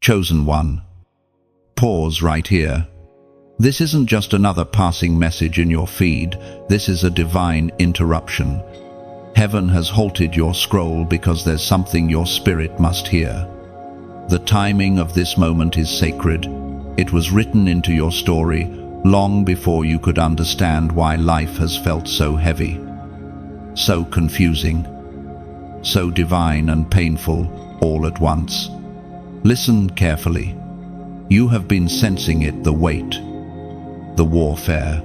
Chosen one, pause right here. This isn't just another passing message in your feed, this is a divine interruption. Heaven has halted your scroll because there's something your spirit must hear. The timing of this moment is sacred. It was written into your story long before you could understand why life has felt so heavy, so confusing, so divine and painful all at once. Listen carefully. You have been sensing it, the weight, the warfare,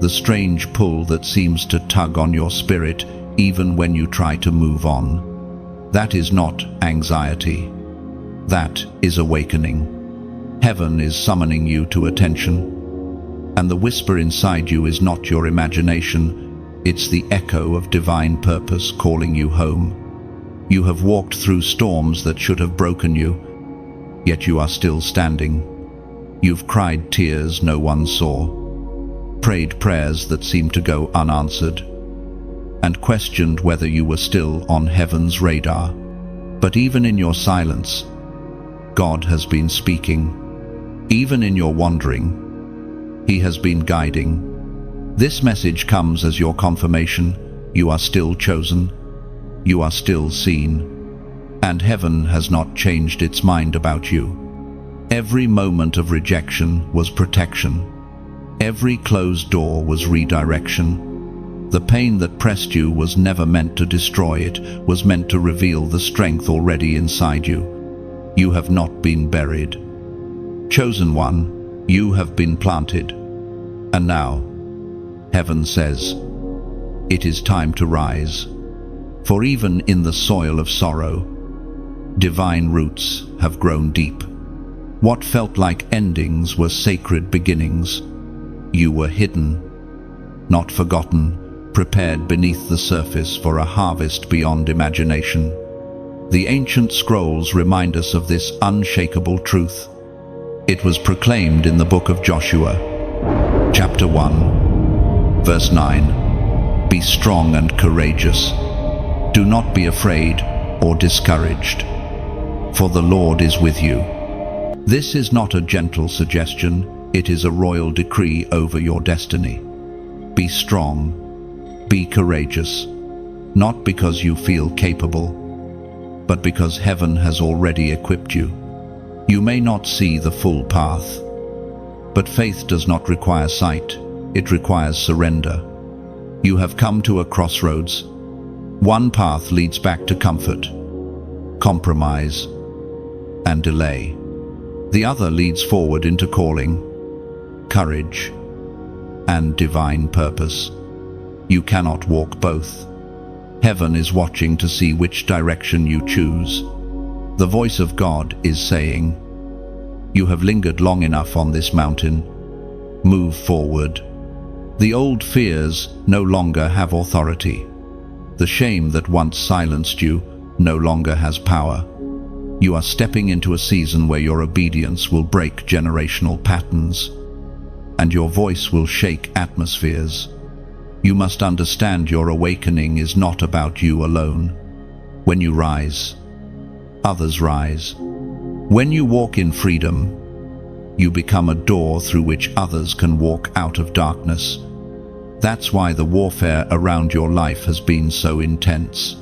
the strange pull that seems to tug on your spirit even when you try to move on. That is not anxiety. That is awakening. Heaven is summoning you to attention. And the whisper inside you is not your imagination, it's the echo of divine purpose calling you home. You have walked through storms that should have broken you, yet you are still standing. You've cried tears no one saw, prayed prayers that seemed to go unanswered, and questioned whether you were still on heaven's radar. But even in your silence, God has been speaking. Even in your wandering, He has been guiding. This message comes as your confirmation. You are still chosen. You are still seen. And heaven has not changed its mind about you. Every moment of rejection was protection. Every closed door was redirection. The pain that pressed you was never meant to destroy it, was meant to reveal the strength already inside you. You have not been buried. Chosen one, you have been planted. And now, heaven says, it is time to rise. For even in the soil of sorrow, divine roots have grown deep. What felt like endings were sacred beginnings. You were hidden, not forgotten, prepared beneath the surface for a harvest beyond imagination. The ancient scrolls remind us of this unshakable truth. It was proclaimed in the book of Joshua, chapter 1, verse 9. Be strong and courageous. Do not be afraid or discouraged, for the Lord is with you. This is not a gentle suggestion, it is a royal decree over your destiny. Be strong, be courageous, not because you feel capable, but because heaven has already equipped you. You may not see the full path, but faith does not require sight, it requires surrender. You have come to a crossroads. One path leads back to comfort, compromise, and delay. The other leads forward into calling, courage, and divine purpose. You cannot walk both. Heaven is watching to see which direction you choose. The voice of God is saying, you have lingered long enough on this mountain. Move forward. The old fears no longer have authority. The shame that once silenced you no longer has power. You are stepping into a season where your obedience will break generational patterns, and your voice will shake atmospheres. You must understand your awakening is not about you alone. When you rise, others rise. When you walk in freedom, you become a door through which others can walk out of darkness. That's why the warfare around your life has been so intense.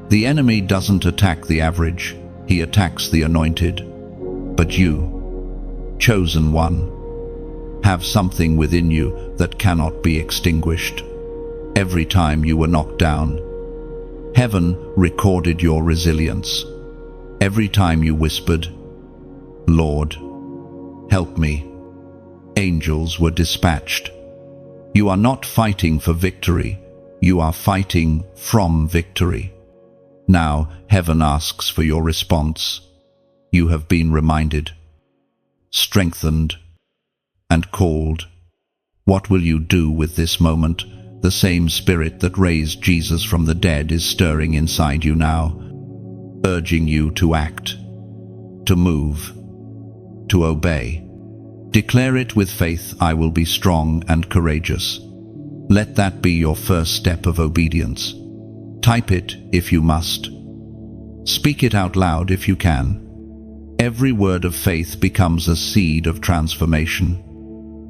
The enemy doesn't attack the average, he attacks the anointed. But you, chosen one, have something within you that cannot be extinguished. Every time you were knocked down, heaven recorded your resilience. Every time you whispered, Lord, help me, angels were dispatched. You are not fighting for victory, you are fighting from victory. Now heaven asks for your response. You have been reminded, strengthened, and called. What will you do with this moment? The same spirit that raised Jesus from the dead is stirring inside you now, urging you to act, to move, to obey. Declare it with faith, I will be strong and courageous. Let that be your first step of obedience. Type it if you must. Speak it out loud if you can. Every word of faith becomes a seed of transformation.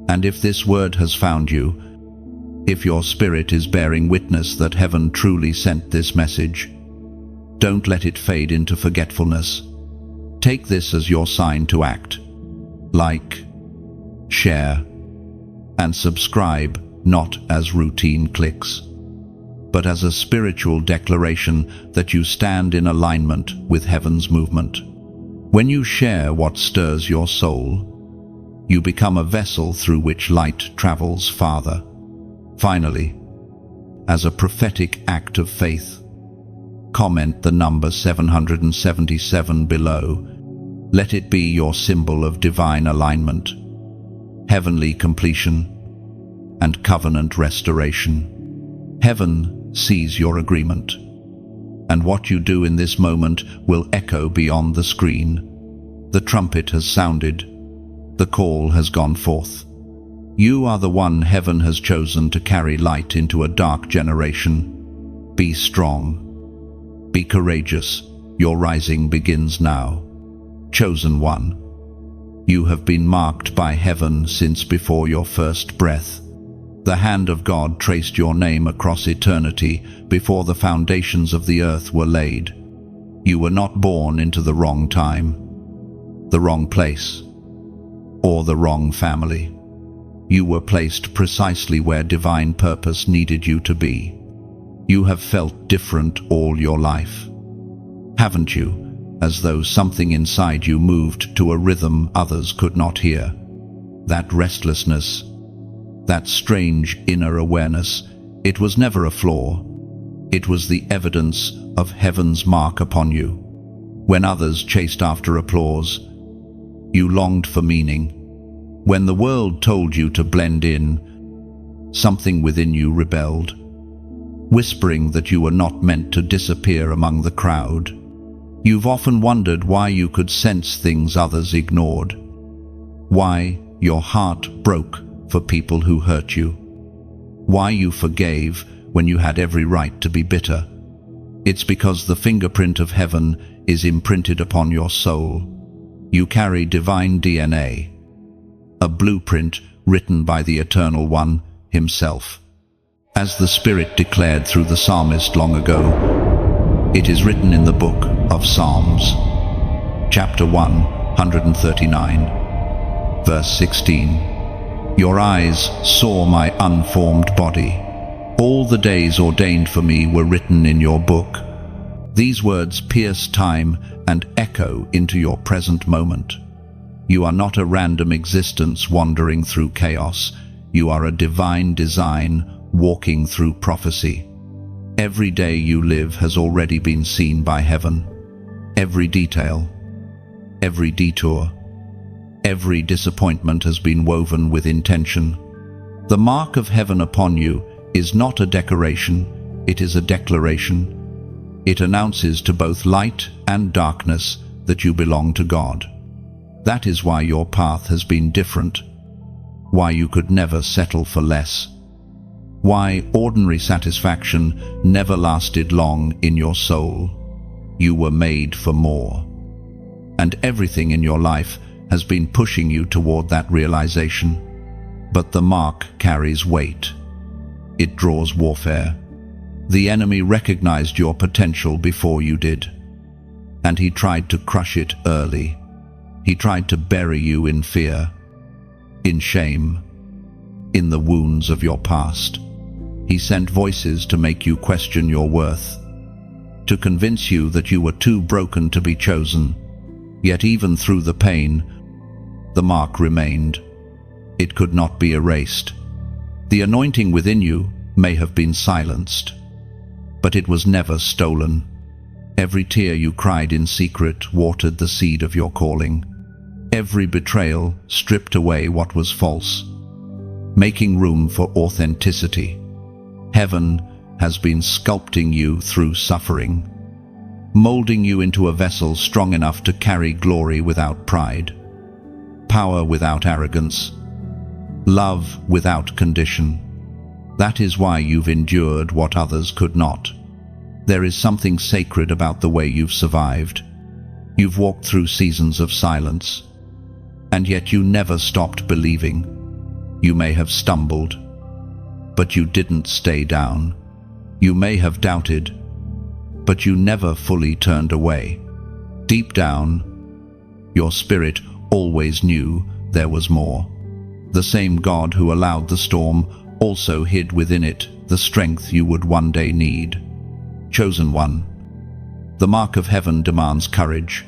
And if this word has found you, if your spirit is bearing witness that heaven truly sent this message, don't let it fade into forgetfulness. Take this as your sign to act. Like, share, and subscribe, not as routine clicks, but as a spiritual declaration that you stand in alignment with heaven's movement. When you share what stirs your soul, you become a vessel through which light travels farther. Finally, as a prophetic act of faith, comment the number 777 below. Let it be your symbol of divine alignment, heavenly completion, and covenant restoration. Heaven sees your agreement, and what you do in this moment will echo beyond the screen. The trumpet has sounded. The call has gone forth. You are the one heaven has chosen to carry light into a dark generation. Be strong. Be courageous. Your rising begins now. Chosen one, you have been marked by heaven since before your first breath. The hand of God traced your name across eternity before the foundations of the earth were laid. You were not born into the wrong time, the wrong place, or the wrong family. You were placed precisely where divine purpose needed you to be. You have felt different all your life, haven't you? As though something inside you moved to a rhythm others could not hear. That restlessness, that strange inner awareness, it was never a flaw. It was the evidence of heaven's mark upon you. When others chased after applause, you longed for meaning. When the world told you to blend in, something within you rebelled, whispering that you were not meant to disappear among the crowd. You've often wondered why you could sense things others ignored, why your heart broke for people who hurt you, why you forgave when you had every right to be bitter. It's because the fingerprint of heaven is imprinted upon your soul. You carry divine DNA, a blueprint written by the Eternal One himself. As the Spirit declared through the psalmist long ago, it is written in the book of Psalms, chapter 139, verse 16. Your eyes saw my unformed body. All the days ordained for me were written in your book. These words pierce time and echo into your present moment. You are not a random existence wandering through chaos. You are a divine design walking through prophecy. Every day you live has already been seen by heaven. Every detail, every detour, every disappointment has been woven with intention. The mark of heaven upon you is not a decoration, it is a declaration. It announces to both light and darkness that you belong to God. That is why your path has been different, why you could never settle for less, why ordinary satisfaction never lasted long in your soul. You were made for more. And everything in your life has been pushing you toward that realization. But the mark carries weight. It draws warfare. The enemy recognized your potential before you did. And he tried to crush it early. He tried to bury you in fear, in shame, in the wounds of your past. He sent voices to make you question your worth, to convince you that you were too broken to be chosen. Yet even through the pain, the mark remained. It could not be erased. The anointing within you may have been silenced, but it was never stolen. Every tear you cried in secret watered the seed of your calling. Every betrayal stripped away what was false, making room for authenticity. Heaven has been sculpting you through suffering, molding you into a vessel strong enough to carry glory without pride, power without arrogance, love without condition. That is why you've endured what others could not. There is something sacred about the way you've survived. You've walked through seasons of silence, and yet you never stopped believing. You may have stumbled, but you didn't stay down. You may have doubted, but you never fully turned away. Deep down, your spirit always knew there was more. The same God who allowed the storm also hid within it the strength you would one day need. Chosen one. The mark of heaven demands courage.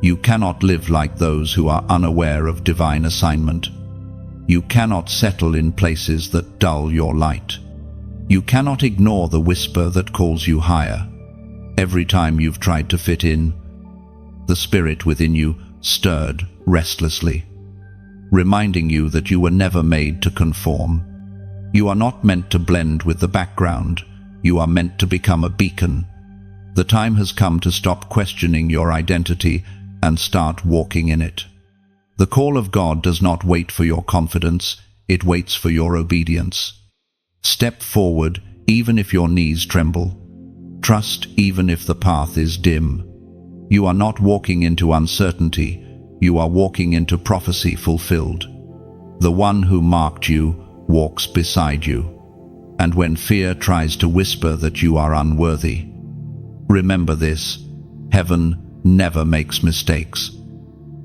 You cannot live like those who are unaware of divine assignment. You cannot settle in places that dull your light. You cannot ignore the whisper that calls you higher. Every time you've tried to fit in, the spirit within you stirred restlessly, reminding you that you were never made to conform. You are not meant to blend with the background. You are meant to become a beacon. The time has come to stop questioning your identity and start walking in it. The call of God does not wait for your confidence, it waits for your obedience. Step forward even if your knees tremble. Trust even if the path is dim. You are not walking into uncertainty, you are walking into prophecy fulfilled. The one who marked you walks beside you. And when fear tries to whisper that you are unworthy, remember this: heaven never makes mistakes.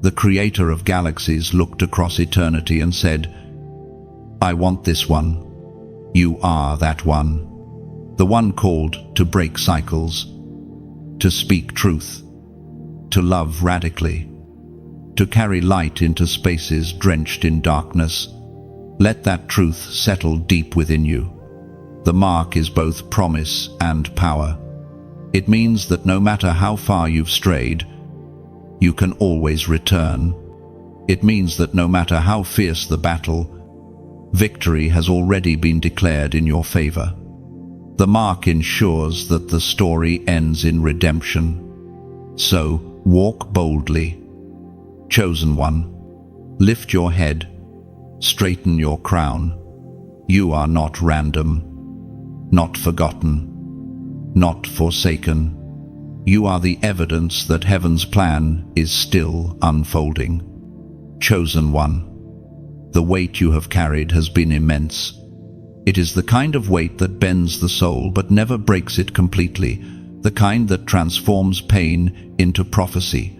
The creator of galaxies looked across eternity and said, "I want this one." You are that one. The one called to break cycles, to speak truth, to love radically, to carry light into spaces drenched in darkness. Let that truth settle deep within you. The mark is both promise and power. It means that no matter how far you've strayed, you can always return. It means that no matter how fierce the battle, victory has already been declared in your favor. The mark ensures that the story ends in redemption. So, walk boldly. Chosen one, lift your head, straighten your crown. You are not random, not forgotten, not forsaken. You are the evidence that heaven's plan is still unfolding. Chosen one, the weight you have carried has been immense. It is the kind of weight that bends the soul but never breaks it completely, the kind that transforms pain into prophecy.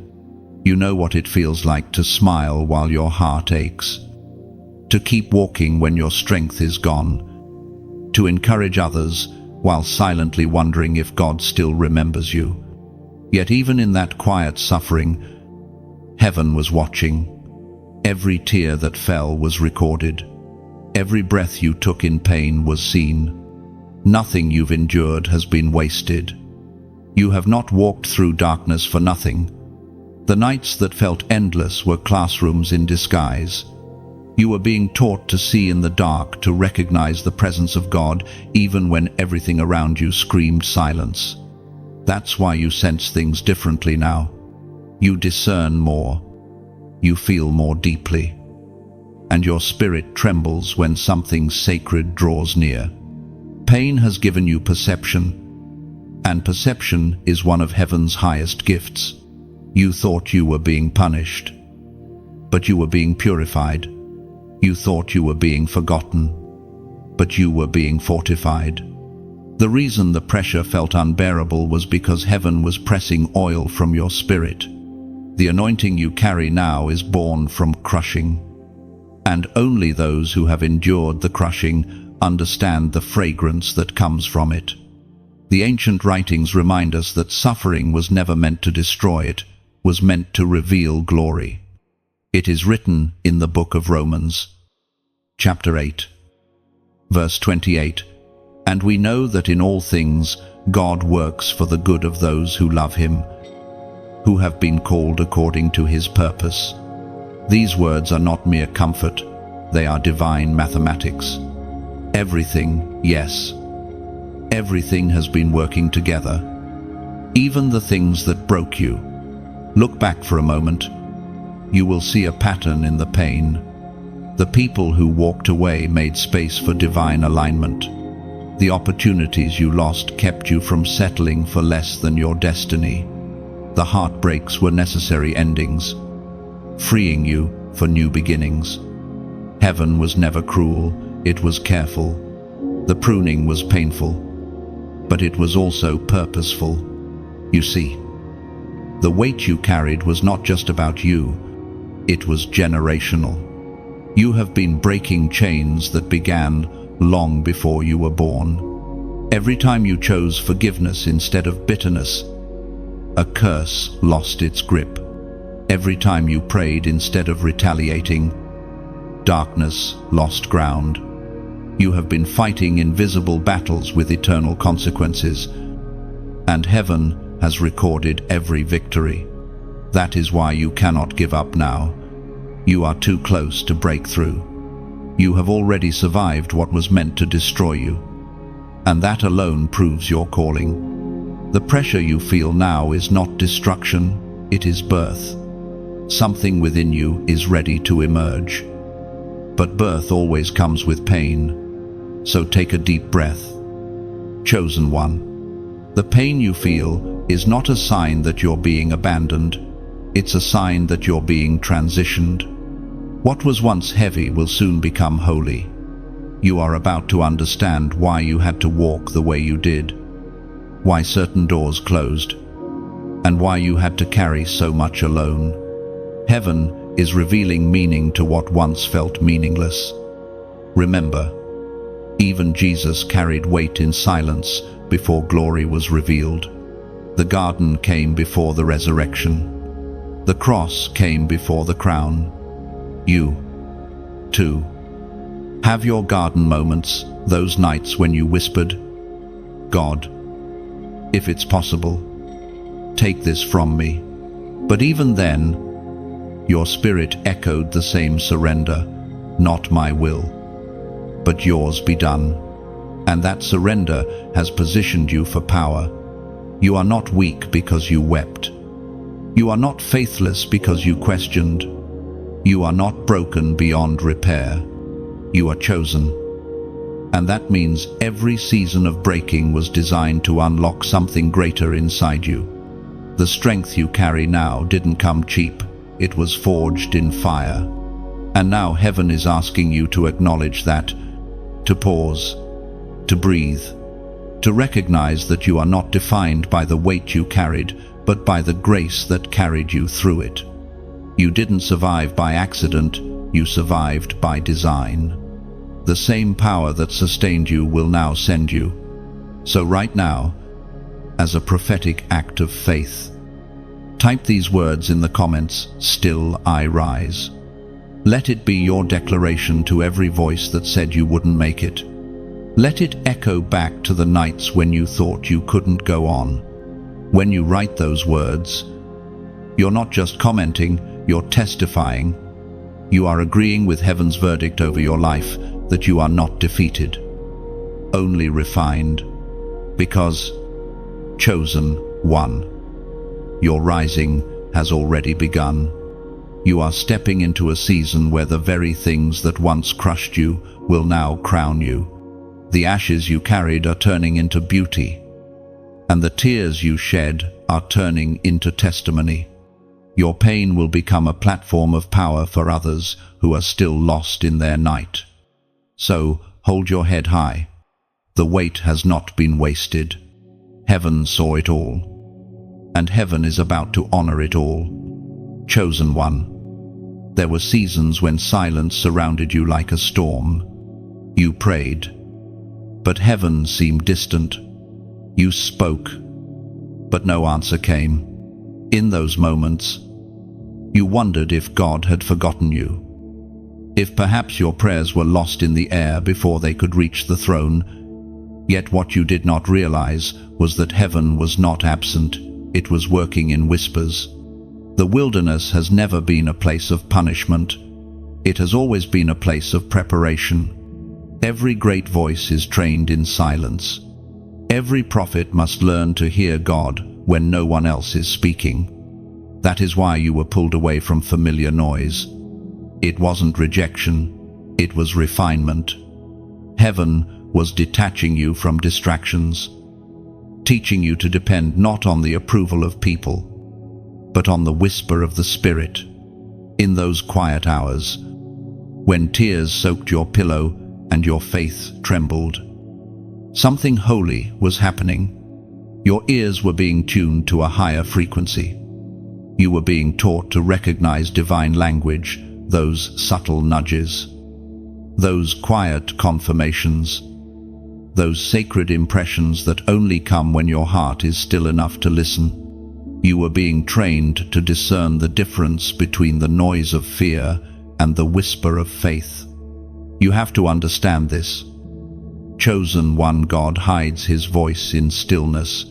You know what it feels like to smile while your heart aches, to keep walking when your strength is gone, to encourage others while silently wondering if God still remembers you. Yet even in that quiet suffering, heaven was watching. Every tear that fell was recorded. Every breath you took in pain was seen. Nothing you've endured has been wasted. You have not walked through darkness for nothing. The nights that felt endless were classrooms in disguise. You were being taught to see in the dark, to recognize the presence of God even when everything around you screamed silence. That's why you sense things differently now. You discern more. You feel more deeply. And your spirit trembles when something sacred draws near. Pain has given you perception, and perception is one of heaven's highest gifts. You thought you were being punished, but you were being purified. You thought you were being forgotten, but you were being fortified. The reason the pressure felt unbearable was because heaven was pressing oil from your spirit. The anointing you carry now is born from crushing, and only those who have endured the crushing understand the fragrance that comes from it. The ancient writings remind us that suffering was never meant to destroy, it was meant to reveal glory. It is written in the book of Romans, chapter 8, verse 28, "And we know that in all things God works for the good of those who love him, who have been called according to his purpose." These words are not mere comfort, they are divine mathematics. Everything, yes, everything has been working together. Even the things that broke you. Look back for a moment. You will see a pattern in the pain. The people who walked away made space for divine alignment. The opportunities you lost kept you from settling for less than your destiny. The heartbreaks were necessary endings, freeing you for new beginnings. Heaven was never cruel, it was careful. The pruning was painful, but it was also purposeful. You see, the weight you carried was not just about you, it was generational. You have been breaking chains that began long before you were born. Every time you chose forgiveness instead of bitterness, a curse lost its grip. Every time you prayed instead of retaliating, darkness lost ground. You have been fighting invisible battles with eternal consequences, and heaven has recorded every victory. That is why you cannot give up now. You are too close to break through. You have already survived what was meant to destroy you, and that alone proves your calling. The pressure you feel now is not destruction, it is birth. Something within you is ready to emerge. But birth always comes with pain, so take a deep breath. Chosen one, the pain you feel is not a sign that you're being abandoned, it's a sign that you're being transitioned. What was once heavy will soon become holy. You are about to understand why you had to walk the way you did, why certain doors closed, and why you had to carry so much alone. Heaven is revealing meaning to what once felt meaningless. Remember, even Jesus carried weight in silence before glory was revealed. The garden came before the resurrection. The cross came before the crown. You, too, have your garden moments, those nights when you whispered, "God, if it's possible, take this from me." But even then, your spirit echoed the same surrender, "Not my will, but yours be done." And that surrender has positioned you for power. You are not weak because you wept. You are not faithless because you questioned. You are not broken beyond repair. You are chosen. And that means every season of breaking was designed to unlock something greater inside you. The strength you carry now didn't come cheap. It was forged in fire. And now heaven is asking you to acknowledge that, to pause, to breathe, to recognize that you are not defined by the weight you carried, but by the grace that carried you through it. You didn't survive by accident, you survived by design. The same power that sustained you will now send you. So right now, as a prophetic act of faith, type these words in the comments, "Still I rise." Let it be your declaration to every voice that said you wouldn't make it. Let it echo back to the nights when you thought you couldn't go on. When you write those words, you're not just commenting, you're testifying. You are agreeing with heaven's verdict over your life that you are not defeated, only refined. Because, chosen one, your rising has already begun. You are stepping into a season where the very things that once crushed you will now crown you. The ashes you carried are turning into beauty, and the tears you shed are turning into testimony. Your pain will become a platform of power for others who are still lost in their night. So, hold your head high. The weight has not been wasted. Heaven saw it all, and heaven is about to honor it all. Chosen one, there were seasons when silence surrounded you like a storm. You prayed, but heaven seemed distant. You spoke, but no answer came. In those moments, you wondered if God had forgotten you. If perhaps your prayers were lost in the air before they could reach the throne. Yet what you did not realize was that heaven was not absent, it was working in whispers. The wilderness has never been a place of punishment. It has always been a place of preparation. Every great voice is trained in silence. Every prophet must learn to hear God when no one else is speaking. That is why you were pulled away from familiar noise. It wasn't rejection, it was refinement. Heaven was detaching you from distractions, teaching you to depend not on the approval of people, but on the whisper of the Spirit. In those quiet hours, when tears soaked your pillow and your faith trembled, something holy was happening. Your ears were being tuned to a higher frequency. You were being taught to recognize divine language, those subtle nudges, those quiet confirmations, those sacred impressions that only come when your heart is still enough to listen. You were being trained to discern the difference between the noise of fear and the whisper of faith. You have to understand this. Chosen one, God hides his voice in stillness.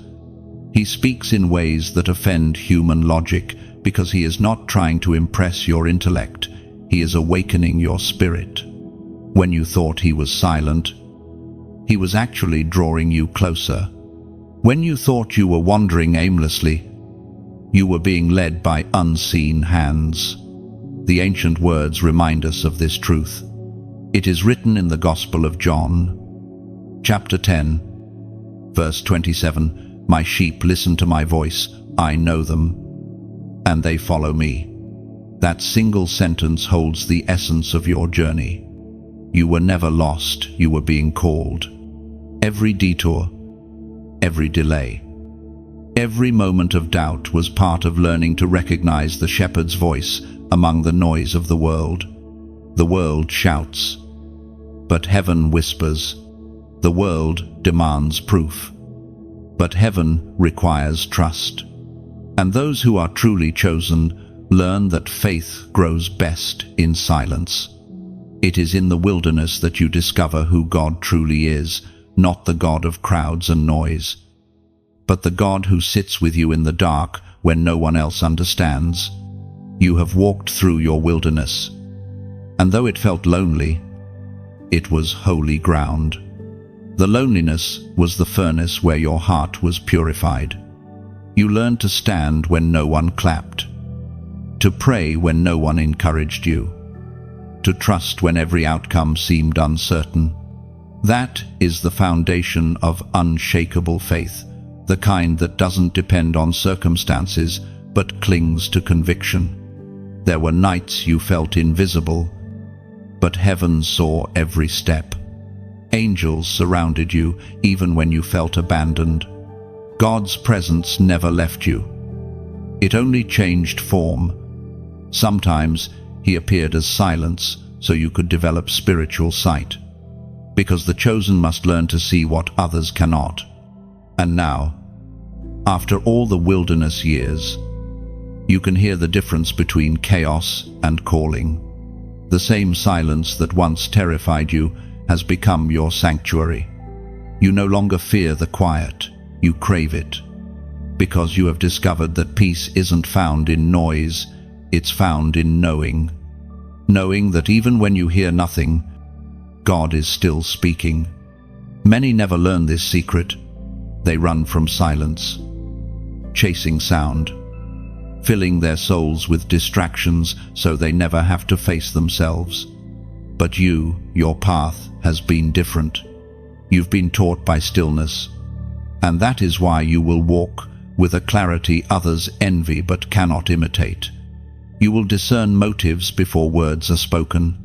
He speaks in ways that offend human logic because he is not trying to impress your intellect. He is awakening your spirit. When you thought he was silent, he was actually drawing you closer. When you thought you were wandering aimlessly, you were being led by unseen hands. The ancient words remind us of this truth. It is written in the Gospel of John, chapter 10, verse 27, "My sheep listen to my voice, I know them, and they follow me." That single sentence holds the essence of your journey. You were never lost, you were being called. Every detour, every delay, every moment of doubt was part of learning to recognize the shepherd's voice among the noise of the world. The world shouts, but heaven whispers. The world demands proof, but heaven requires trust. And those who are truly chosen learn that faith grows best in silence. It is in the wilderness that you discover who God truly is, not the God of crowds and noise, but the God who sits with you in the dark when no one else understands. You have walked through your wilderness, and though it felt lonely, it was holy ground. The loneliness was the furnace where your heart was purified. You learned to stand when no one clapped, to pray when no one encouraged you, to trust when every outcome seemed uncertain. That is the foundation of unshakable faith, the kind that doesn't depend on circumstances but clings to conviction. There were nights you felt invisible, but heaven saw every step. Angels surrounded you even when you felt abandoned. God's presence never left you. It only changed form. Sometimes he appeared as silence so you could develop spiritual sight, because the chosen must learn to see what others cannot. And now, after all the wilderness years, you can hear the difference between chaos and calling. The same silence that once terrified you has become your sanctuary. You no longer fear the quiet, you crave it, because you have discovered that peace isn't found in noise, it's found in knowing. Knowing that even when you hear nothing, God is still speaking. Many never learn this secret. They run from silence, chasing sound, filling their souls with distractions so they never have to face themselves. But your path has been different. You've been taught by stillness, and that is why you will walk with a clarity others envy but cannot imitate. You will discern motives before words are spoken.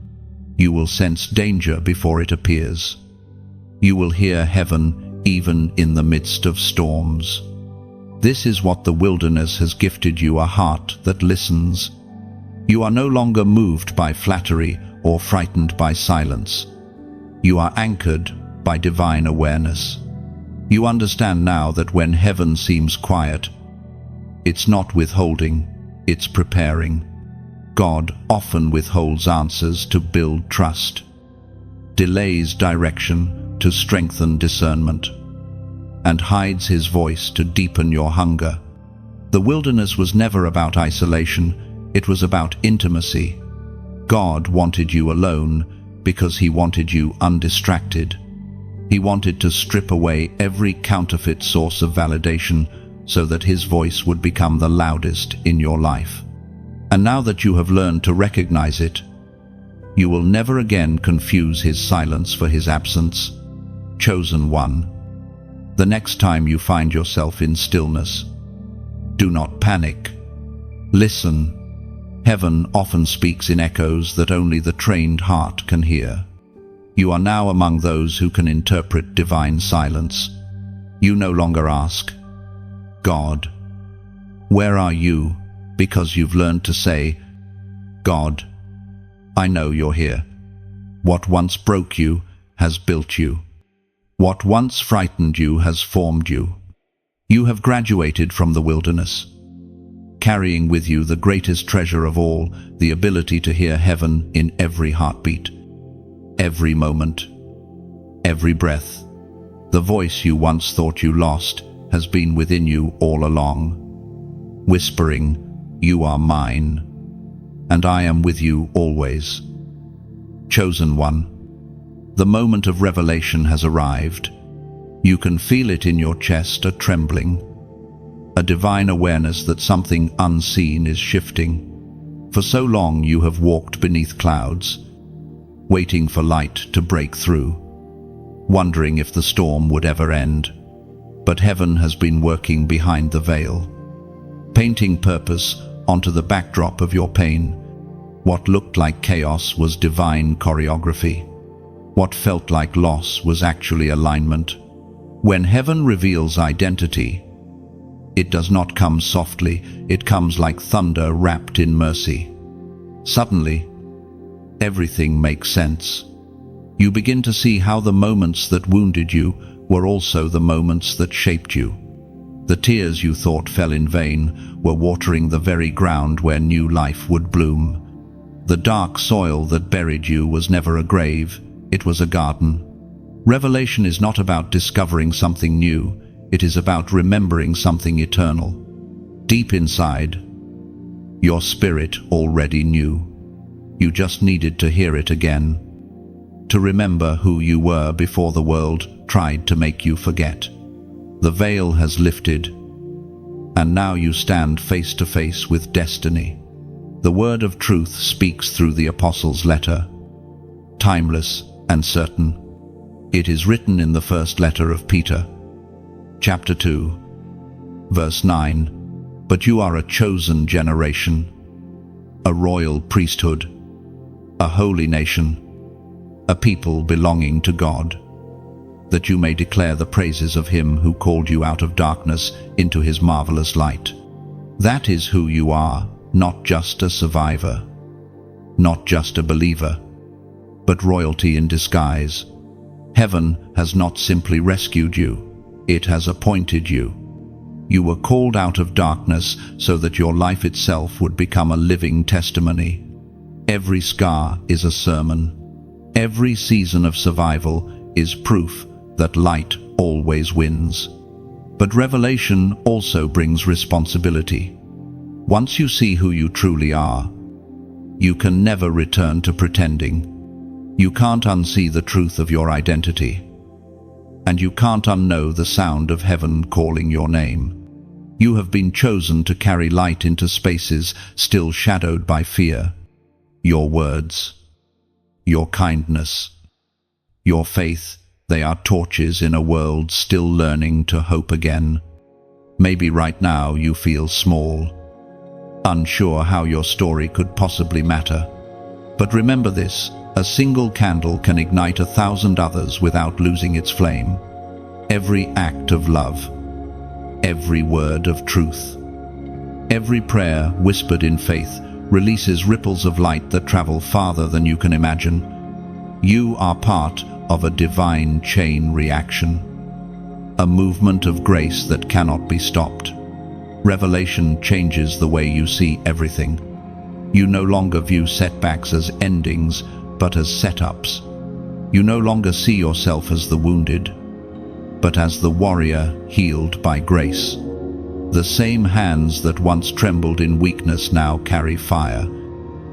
You will sense danger before it appears. You will hear heaven even in the midst of storms. This is what the wilderness has gifted you, a heart that listens. You are no longer moved by flattery or frightened by silence. You are anchored by divine awareness. You understand now that when heaven seems quiet, it's not withholding, it's preparing. God often withholds answers to build trust, delays direction to strengthen discernment, and hides his voice to deepen your hunger. The wilderness was never about isolation, it was about intimacy. God wanted you alone because he wanted you undistracted. He wanted to strip away every counterfeit source of validation so that his voice would become the loudest in your life. And now that you have learned to recognize it, you will never again confuse his silence for his absence. Chosen one, the next time you find yourself in stillness, do not panic. Listen. Heaven often speaks in echoes that only the trained heart can hear. You are now among those who can interpret divine silence. You no longer ask, God, where are you? Because you've learned to say, God, I know you're here. What once broke you has built you. What once frightened you has formed you. You have graduated from the wilderness, carrying with you the greatest treasure of all, the ability to hear heaven in every heartbeat, every moment, every breath. The voice you once thought you lost has been within you all along, whispering, you are mine, and I am with you always. Chosen one, the moment of revelation has arrived. You can feel it in your chest, a trembling, a divine awareness that something unseen is shifting. For so long you have walked beneath clouds, waiting for light to break through, wondering if the storm would ever end. But heaven has been working behind the veil, painting purpose onto the backdrop of your pain. What looked like chaos was divine choreography. What felt like loss was actually alignment. When heaven reveals identity, it does not come softly, it comes like thunder wrapped in mercy. Suddenly, everything makes sense. You begin to see how the moments that wounded you were also the moments that shaped you. The tears you thought fell in vain were watering the very ground where new life would bloom. The dark soil that buried you was never a grave, it was a garden. Revelation is not about discovering something new, it is about remembering something eternal. Deep inside, your spirit already knew. You just needed to hear it again, to remember who you were before the world tried to make you forget. The veil has lifted, and now you stand face to face with destiny. The word of truth speaks through the apostle's letter, timeless and certain. It is written in the first letter of Peter, chapter 2, verse 9, but you are a chosen generation, a royal priesthood, a holy nation, a people belonging to God, that you may declare the praises of him who called you out of darkness into his marvelous light. That is who you are, not just a survivor, not just a believer, but royalty in disguise. Heaven has not simply rescued you, it has appointed you. You were called out of darkness so that your life itself would become a living testimony. Every scar is a sermon. Every season of survival is proof that light always wins. But revelation also brings responsibility. Once you see who you truly are, you can never return to pretending. You can't unsee the truth of your identity, and you can't unknow the sound of heaven calling your name. You have been chosen to carry light into spaces still shadowed by fear. Your words, your kindness, your faith, they are torches in a world still learning to hope again. Maybe right now you feel small, unsure how your story could possibly matter. But remember this, a single candle can ignite 1,000 others without losing its flame. Every act of love, every word of truth, every prayer whispered in faith releases ripples of light that travel farther than you can imagine. You are part of a divine chain reaction, a movement of grace that cannot be stopped. Revelation changes the way you see everything. You no longer view setbacks as endings, but as setups. You no longer see yourself as the wounded, but as the warrior healed by grace. The same hands that once trembled in weakness now carry fire.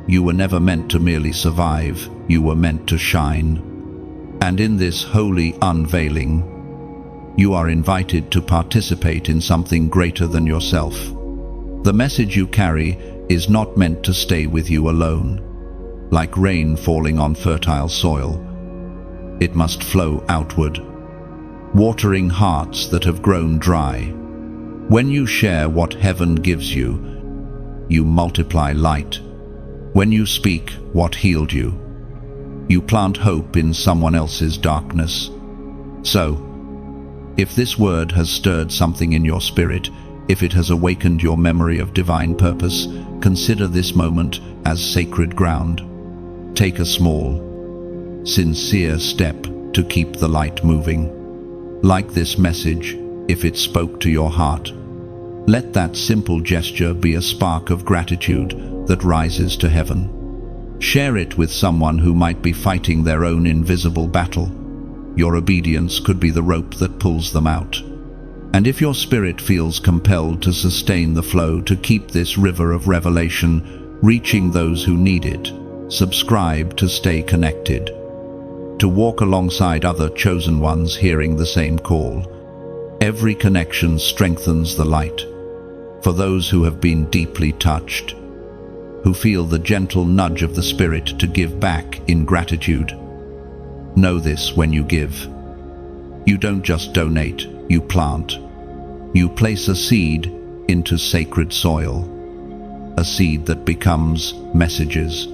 You were never meant to merely survive, you were meant to shine. And in this holy unveiling, you are invited to participate in something greater than yourself. The message you carry is not meant to stay with you alone. Like rain falling on fertile soil, it must flow outward, watering hearts that have grown dry. When you share what heaven gives you, you multiply light. When you speak what healed you, you plant hope in someone else's darkness. So, if this word has stirred something in your spirit, if it has awakened your memory of divine purpose, consider this moment as sacred ground. Take a small, sincere step to keep the light moving. Like this message, if it spoke to your heart, let that simple gesture be a spark of gratitude that rises to heaven. Share it with someone who might be fighting their own invisible battle. Your obedience could be the rope that pulls them out. And if your spirit feels compelled to sustain the flow, to keep this river of revelation reaching those who need it, subscribe to stay connected, to walk alongside other chosen ones hearing the same call. Every connection strengthens the light. For those who have been deeply touched, who feel the gentle nudge of the Spirit to give back in gratitude, know this: when you give, you don't just donate, you plant. You place a seed into sacred soil, a seed that becomes messages,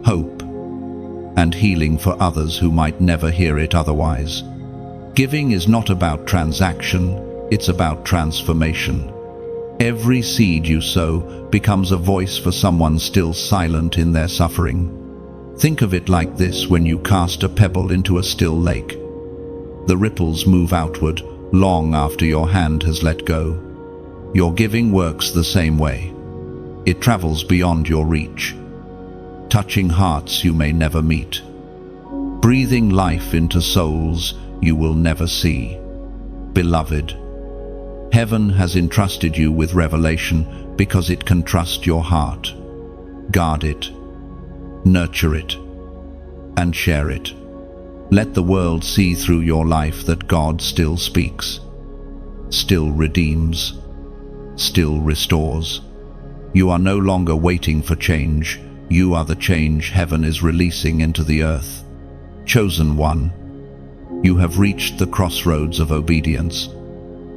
hope, and healing for others who might never hear it otherwise. Giving is not about transaction, it's about transformation. Every seed you sow becomes a voice for someone still silent in their suffering. Think of it like this: when you cast a pebble into a still lake, the ripples move outward long after your hand has let go. Your giving works the same way. It travels beyond your reach, touching hearts you may never meet, breathing life into souls you will never see. Beloved, heaven has entrusted you with revelation because it can trust your heart. Guard it, nurture it, and share it. Let the world see through your life that God still speaks, still redeems, still restores. You are no longer waiting for change. You are the change heaven is releasing into the earth. Chosen one, you have reached the crossroads of obedience.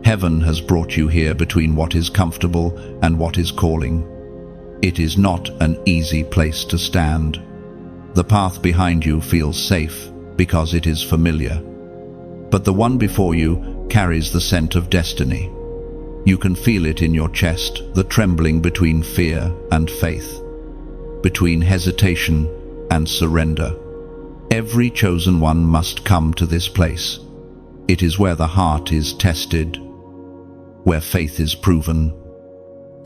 Heaven has brought you here between what is comfortable and what is calling. It is not an easy place to stand. The path behind you feels safe because it is familiar, but the one before you carries the scent of destiny. You can feel it in your chest, the trembling between fear and faith, between hesitation and surrender. Every chosen one must come to this place. It is where the heart is tested, where faith is proven,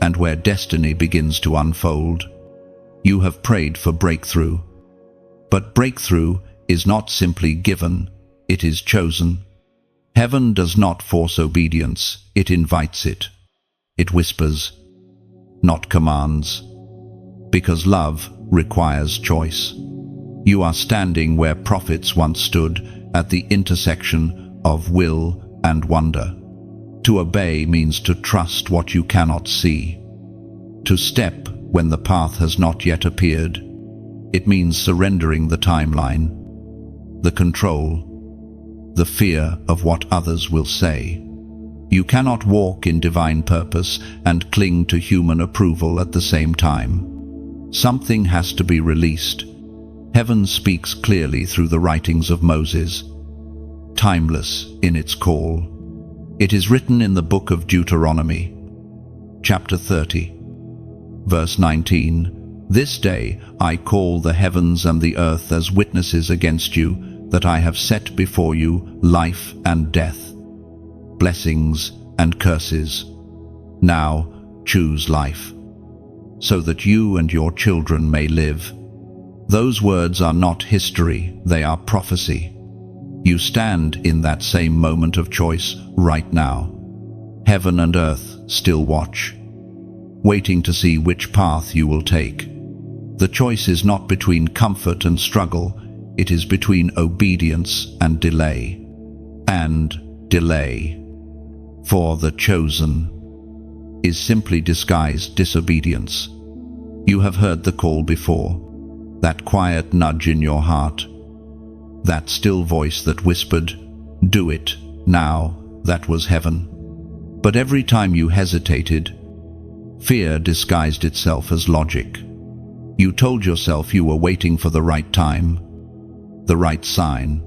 and where destiny begins to unfold. You have prayed for breakthrough, but breakthrough is not simply given, it is chosen. Heaven does not force obedience, it invites it. It whispers, not commands, because love requires choice. You are standing where prophets once stood, at the intersection of will and wonder. To obey means to trust what you cannot see. To step when the path has not yet appeared. It means surrendering the timeline, the control, the fear of what others will say. You cannot walk in divine purpose and cling to human approval at the same time. Something has to be released. Heaven speaks clearly through the writings of Moses, timeless in its call. It is written in the book of Deuteronomy, chapter 30, verse 19, "This day I call the heavens and the earth as witnesses against you, that I have set before you life and death, blessings and curses. Now choose life, so that you and your children may live." Those words are not history, they are prophecy. You stand in that same moment of choice right now. Heaven and earth still watch, waiting to see which path you will take. The choice is not between comfort and struggle, it is between obedience and delay. And delay, for the chosen, is simply disguised disobedience. You have heard the call before, that quiet nudge in your heart, that still voice that whispered, "Do it, now," that was heaven. But every time you hesitated, Fear disguised itself as logic. You told yourself you were waiting for the right time, the right sign,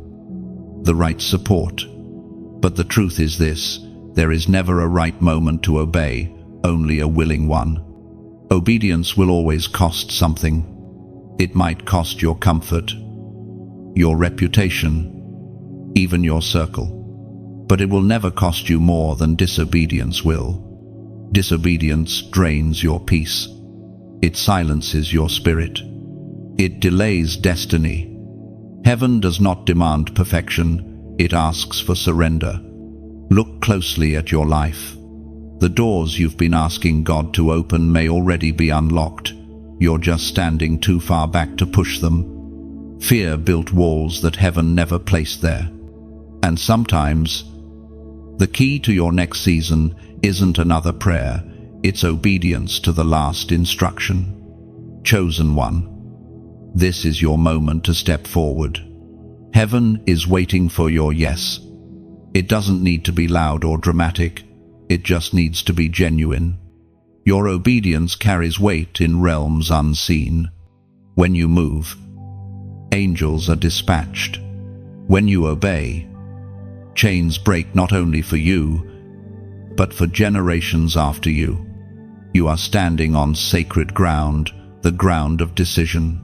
the right support. But the truth is this: there is never a right moment to obey, only a willing one. Obedience will always cost something. It might cost your comfort, your reputation, even your circle. But it will never cost you more than disobedience will. Disobedience drains your peace. It silences your spirit. It delays destiny. Heaven does not demand perfection, it asks for surrender. Look closely at your life. The doors you've been asking God to open may already be unlocked. You're just standing too far back to push them. Fear built walls that heaven never placed there. And sometimes, the key to your next season isn't another prayer, it's obedience to the last instruction. Chosen one, this is your moment to step forward. Heaven is waiting for your yes. It doesn't need to be loud or dramatic, it just needs to be genuine. Your obedience carries weight in realms unseen. When you move, angels are dispatched. When you obey, chains break not only for you, but for generations after you. You are standing on sacred ground, the ground of decision.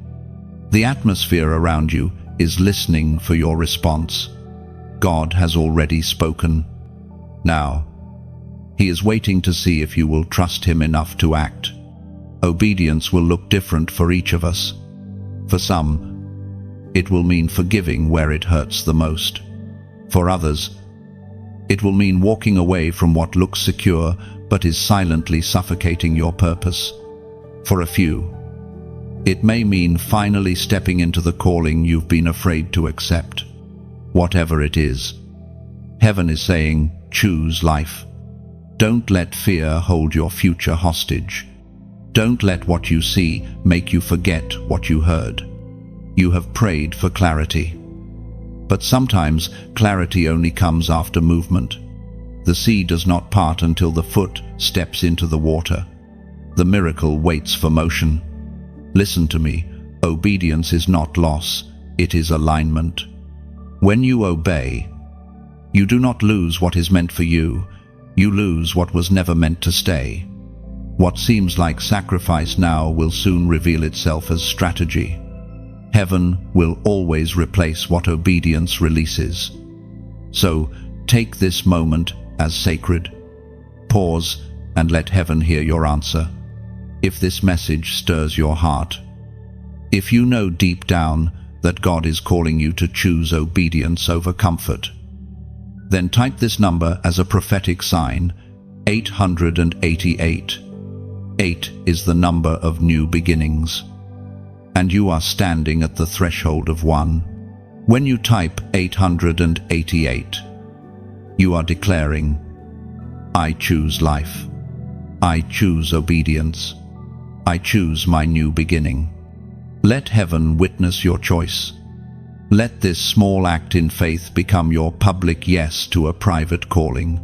The atmosphere around you is listening for your response. God has already spoken. Now, He is waiting to see if you will trust Him enough to act. Obedience will look different for each of us. For some, it will mean forgiving where it hurts the most. For others, it will mean walking away from what looks secure but is silently suffocating your purpose. For a few, it may mean finally stepping into the calling you've been afraid to accept. Whatever it is, heaven is saying, choose life. Don't let fear hold your future hostage. Don't let what you see make you forget what you heard. You have prayed for clarity. But sometimes clarity only comes after movement. The sea does not part until the foot steps into the water. The miracle waits for motion. Listen to me, obedience is not loss, it is alignment. When you obey, you do not lose what is meant for you, you lose what was never meant to stay. What seems like sacrifice now will soon reveal itself as strategy. Heaven will always replace what obedience releases. So, take this moment as sacred. Pause and let heaven hear your answer. If this message stirs your heart, if you know deep down that God is calling you to choose obedience over comfort, then type this number as a prophetic sign, 888. 8 is the number of new beginnings. And you are standing at the threshold of 1. When you type 888, you are declaring, I choose life. I choose obedience. I choose my new beginning. Let heaven witness your choice. Let this small act in faith become your public yes to a private calling.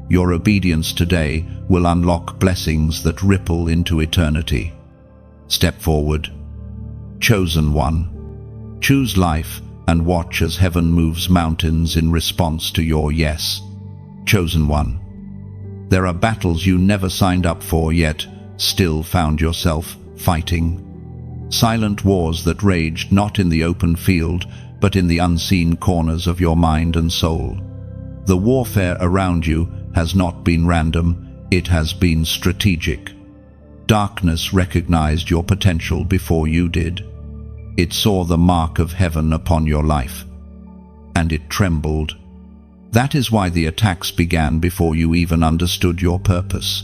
Your obedience today will unlock blessings that ripple into eternity. Step forward. Chosen one. Choose life and watch as heaven moves mountains in response to your yes. Chosen one. There are battles you never signed up for yet still found yourself fighting. Silent wars that raged not in the open field but in the unseen corners of your mind and soul. The warfare around you has not been random, it has been strategic. Darkness recognized your potential before you did. It saw the mark of heaven upon your life, and it trembled. That is why the attacks began before you even understood your purpose.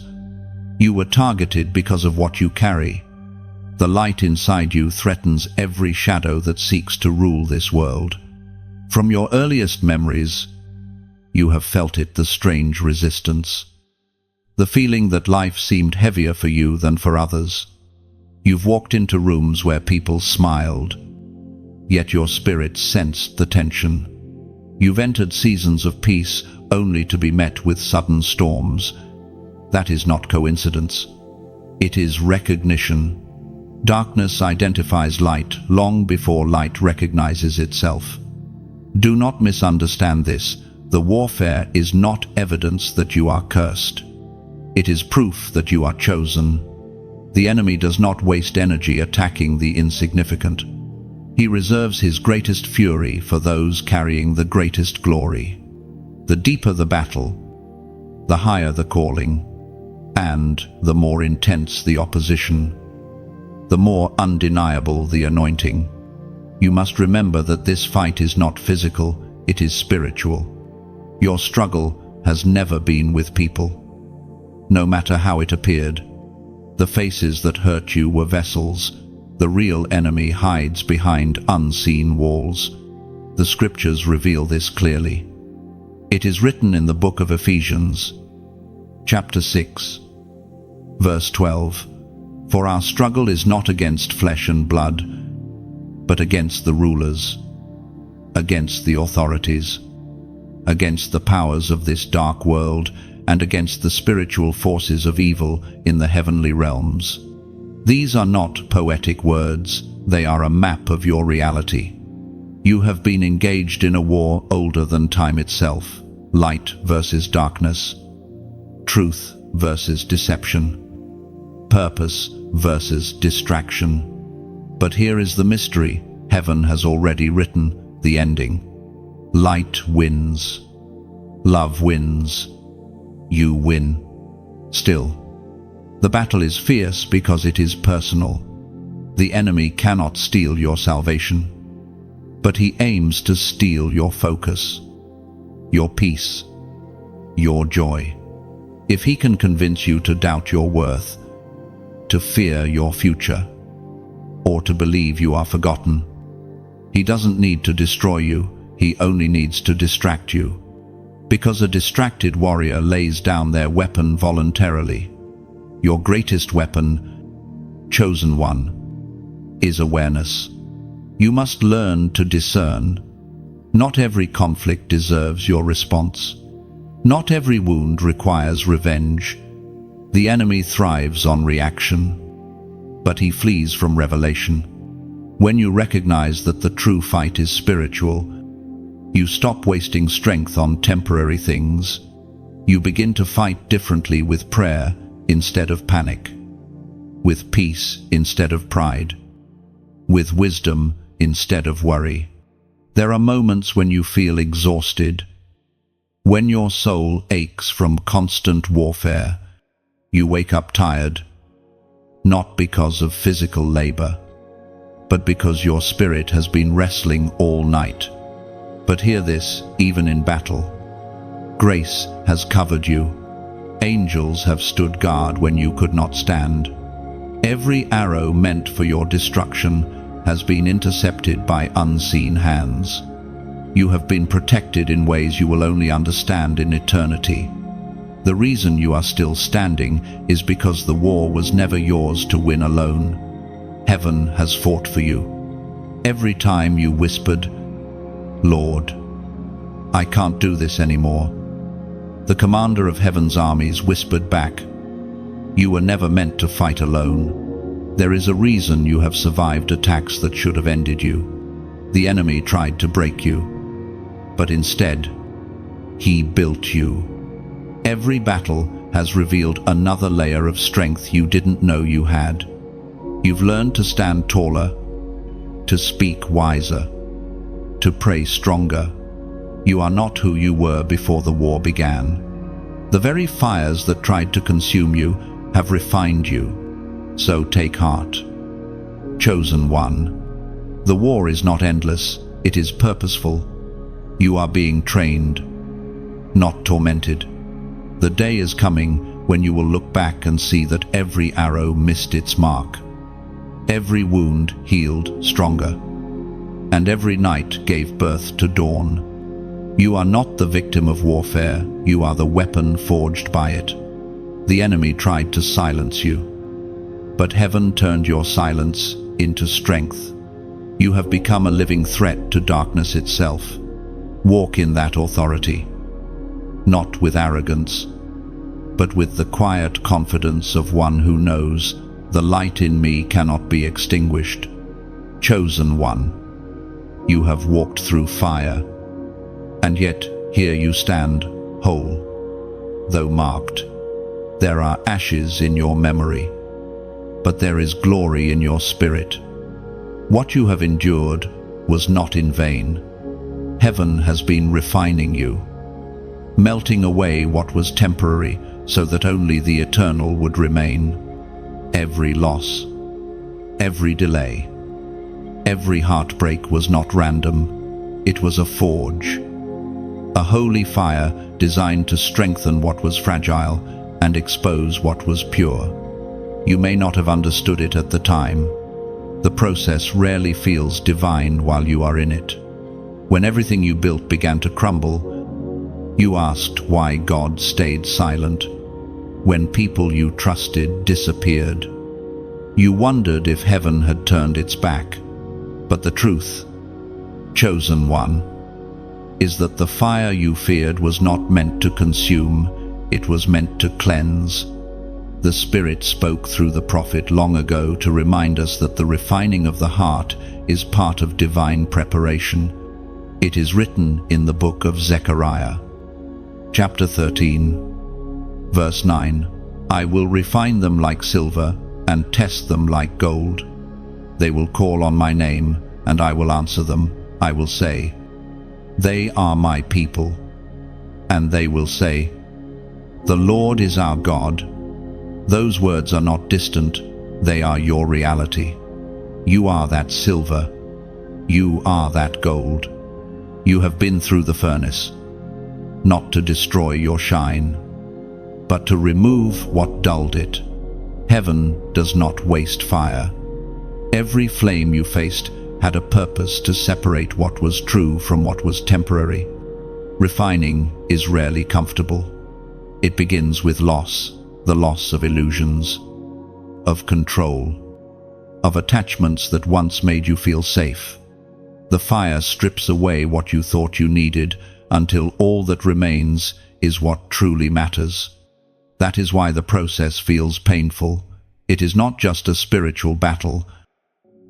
You were targeted because of what you carry. The light inside you threatens every shadow that seeks to rule this world. From your earliest memories, you have felt it, the strange resistance. The feeling that life seemed heavier for you than for others. You've walked into rooms where people smiled, yet your spirit sensed the tension. You've entered seasons of peace only to be met with sudden storms. That is not coincidence. It is recognition. Darkness identifies light long before light recognizes itself. Do not misunderstand this. The warfare is not evidence that you are cursed. It is proof that you are chosen. The enemy does not waste energy attacking the insignificant. He reserves his greatest fury for those carrying the greatest glory. The deeper the battle, the higher the calling, and the more intense the opposition, the more undeniable the anointing. You must remember that this fight is not physical, it is spiritual. Your struggle has never been with people. No matter how it appeared, the faces that hurt you were vessels. The real enemy hides behind unseen walls. The scriptures reveal this clearly. It is written in the book of Ephesians, chapter 6, verse 12, "For our struggle is not against flesh and blood, but against the rulers, against the authorities, against the powers of this dark world, and against the spiritual forces of evil in the heavenly realms." These are not poetic words, they are a map of your reality. You have been engaged in a war older than time itself. Light versus darkness, truth versus deception, purpose versus distraction. But here is the mystery. Heaven has already written the ending. Light wins. Love wins. You win. Still, the battle is fierce because it is personal. The enemy cannot steal your salvation, but he aims to steal your focus, your peace, your joy. If he can convince you to doubt your worth, to fear your future, or to believe you are forgotten, he doesn't need to destroy you, he only needs to distract you. Because a distracted warrior lays down their weapon voluntarily. Your greatest weapon, chosen one, is awareness. You must learn to discern. Not every conflict deserves your response. Not every wound requires revenge. The enemy thrives on reaction, but he flees from revelation. When you recognize that the true fight is spiritual, you stop wasting strength on temporary things. You begin to fight differently, with prayer instead of panic, with peace instead of pride, with wisdom instead of worry. There are moments when you feel exhausted, when your soul aches from constant warfare. You wake up tired, not because of physical labor, but because your spirit has been wrestling all night. But hear this, even in battle, grace has covered you. Angels have stood guard when you could not stand. Every arrow meant for your destruction has been intercepted by unseen hands. You have been protected in ways you will only understand in eternity. The reason you are still standing is because the war was never yours to win alone. Heaven has fought for you. Every time you whispered, "Lord, I can't do this anymore," the commander of heaven's armies whispered back, "You were never meant to fight alone. There is a reason you have survived attacks that should have ended you. The enemy tried to break you, but instead, he built you." Every battle has revealed another layer of strength you didn't know you had. You've learned to stand taller, to speak wiser, to pray stronger. You are not who you were before the war began. The very fires that tried to consume you have refined you. So take heart. Chosen one. The war is not endless, it is purposeful. You are being trained, not tormented. The day is coming when you will look back and see that every arrow missed its mark. Every wound healed stronger, and every night gave birth to dawn. You are not the victim of warfare, you are the weapon forged by it. The enemy tried to silence you, but heaven turned your silence into strength. You have become a living threat to darkness itself. Walk in that authority, not with arrogance, but with the quiet confidence of one who knows, the light in me cannot be extinguished. Chosen one, you have walked through fire, and yet here you stand, whole, though marked. There are ashes in your memory, but there is glory in your spirit. What you have endured was not in vain. Heaven has been refining you, melting away what was temporary so that only the eternal would remain. Every loss, every delay, every heartbreak was not random. It was a forge, a holy fire designed to strengthen what was fragile and expose what was pure. You may not have understood it at the time. The process rarely feels divine while you are in it. When everything you built began to crumble, you asked why God stayed silent. When people you trusted disappeared, you wondered if heaven had turned its back. But the truth, chosen one, is that the fire you feared was not meant to consume, it was meant to cleanse. The Spirit spoke through the prophet long ago to remind us that the refining of the heart is part of divine preparation. It is written in the book of Zechariah, chapter 13, verse 9, "I will refine them like silver and test them like gold. They will call on my name, and I will answer them. I will say, 'They are my people.' And they will say, 'The Lord is our God.'" Those words are not distant, they are your reality. You are that silver. You are that gold. You have been through the furnace, not to destroy your shine, but to remove what dulled it. Heaven does not waste fire. Every flame you faced had a purpose to separate what was true from what was temporary. Refining is rarely comfortable. It begins with loss, the loss of illusions, of control, of attachments that once made you feel safe. The fire strips away what you thought you needed until all that remains is what truly matters. That is why the process feels painful. It is not just a spiritual battle.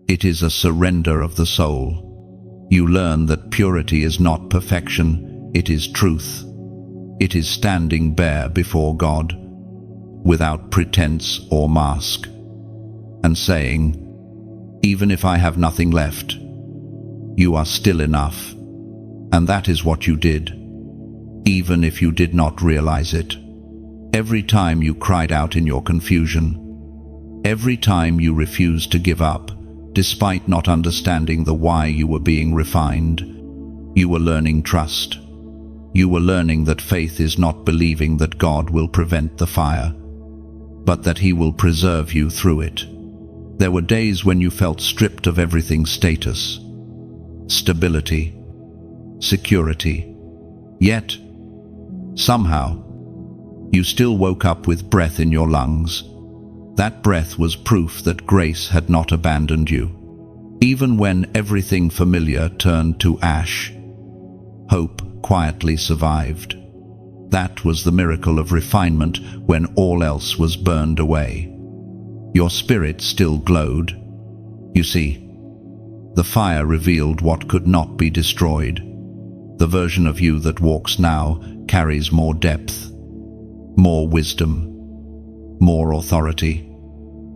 It is a surrender of the soul. You learn that purity is not perfection, it is truth. It is standing bare before God, without pretense or mask, and saying, "Even if I have nothing left, you are still enough." And that is what you did, even if you did not realize it. Every time you cried out in your confusion, every time you refused to give up, despite not understanding the why you were being refined, you were learning trust. You were learning that faith is not believing that God will prevent the fire, but that He will preserve you through it. There were days when you felt stripped of everything: status, stability, security. Yet, somehow, you still woke up with breath in your lungs. That breath was proof that grace had not abandoned you. Even when everything familiar turned to ash, hope quietly survived. That was the miracle of refinement when all else was burned away. Your spirit still glowed. You see, the fire revealed what could not be destroyed. The version of you that walks now carries more depth, more wisdom, more authority.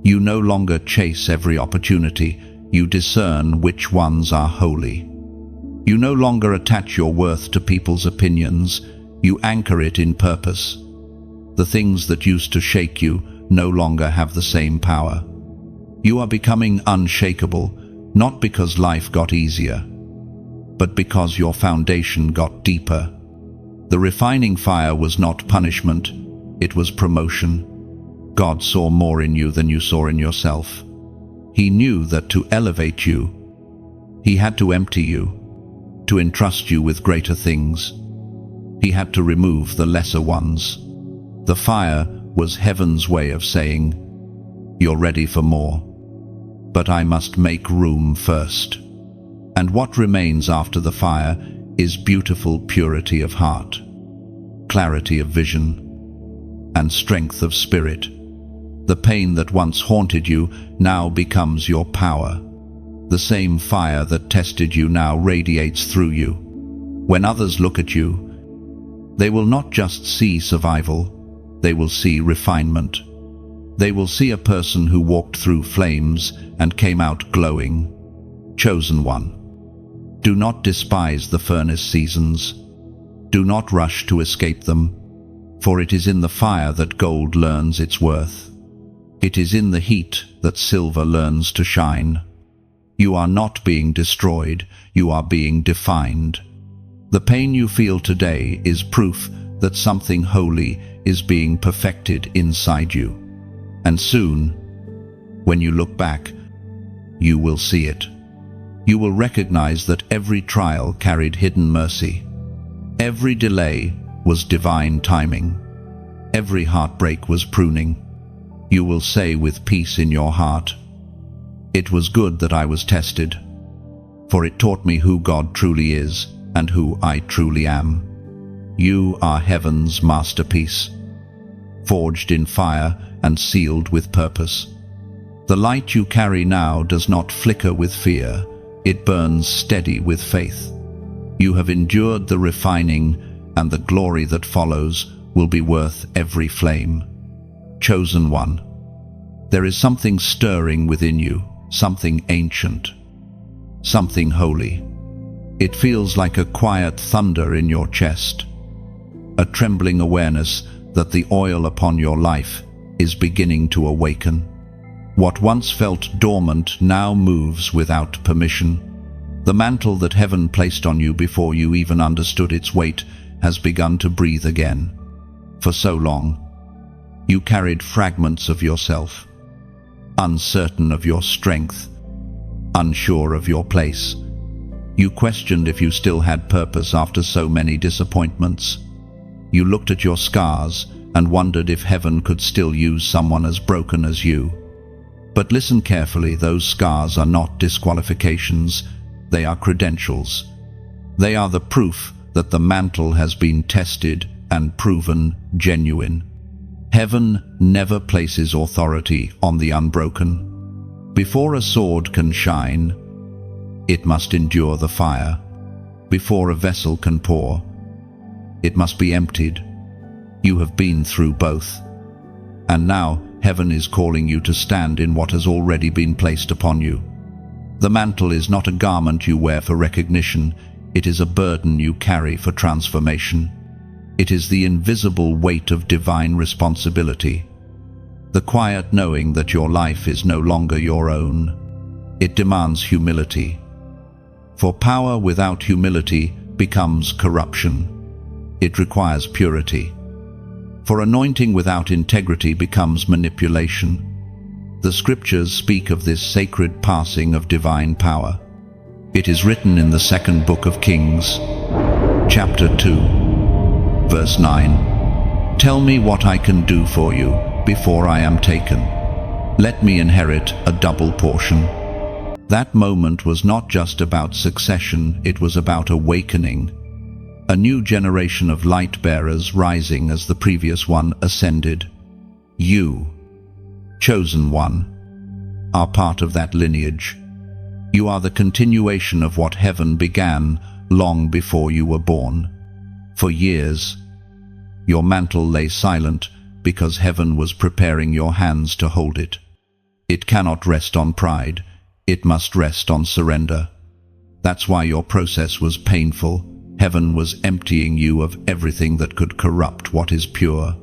You no longer chase every opportunity, you discern which ones are holy. You no longer attach your worth to people's opinions, you anchor it in purpose. The things that used to shake you no longer have the same power. You are becoming unshakable, not because life got easier, but because your foundation got deeper. The refining fire was not punishment, it was promotion. God saw more in you than you saw in yourself. He knew that to elevate you, He had to empty you, to entrust you with greater things. He had to remove the lesser ones. The fire was heaven's way of saying, "You're ready for more, but I must make room first." And what remains after the fire is beautiful purity of heart, clarity of vision, and strength of spirit. The pain that once haunted you now becomes your power. The same fire that tested you now radiates through you. When others look at you, they will not just see survival, they will see refinement. They will see a person who walked through flames and came out glowing. Chosen one. Do not despise the furnace seasons. Do not rush to escape them, for it is in the fire that gold learns its worth. It is in the heat that silver learns to shine. You are not being destroyed, you are being defined. The pain you feel today is proof that something holy is being perfected inside you. And soon, when you look back, you will see it. You will recognize that every trial carried hidden mercy. Every delay was divine timing. Every heartbreak was pruning. You will say with peace in your heart, "It was good that I was tested, for it taught me who God truly is and who I truly am." You are heaven's masterpiece, forged in fire and sealed with purpose. The light you carry now does not flicker with fear, it burns steady with faith. You have endured the refining, and the glory that follows will be worth every flame. Chosen one. There is something stirring within you, something ancient, something holy. It feels like a quiet thunder in your chest, a trembling awareness that the oil upon your life is beginning to awaken. What once felt dormant now moves without permission. The mantle that heaven placed on you before you even understood its weight has begun to breathe again. For so long, you carried fragments of yourself, uncertain of your strength, unsure of your place. You questioned if you still had purpose after so many disappointments. You looked at your scars and wondered if heaven could still use someone as broken as you. But listen carefully, those scars are not disqualifications, they are credentials. They are the proof that the mantle has been tested and proven genuine. Heaven never places authority on the unbroken. Before a sword can shine, it must endure the fire. Before a vessel can pour, it must be emptied. You have been through both. And now heaven is calling you to stand in what has already been placed upon you. The mantle is not a garment you wear for recognition, it is a burden you carry for transformation. It is the invisible weight of divine responsibility, the quiet knowing that your life is no longer your own. It demands humility. For power without humility becomes corruption. It requires purity. For anointing without integrity becomes manipulation. The scriptures speak of this sacred passing of divine power. It is written in the second book of Kings, chapter 2, verse 9. "Tell me what I can do for you before I am taken. Let me inherit a double portion." That moment was not just about succession, it was about awakening. A new generation of light bearers rising as the previous one ascended. You, chosen one, are part of that lineage. You are the continuation of what heaven began long before you were born. For years, your mantle lay silent because heaven was preparing your hands to hold it. It cannot rest on pride, it must rest on surrender. That's why your process was painful. Heaven was emptying you of everything that could corrupt what is pure.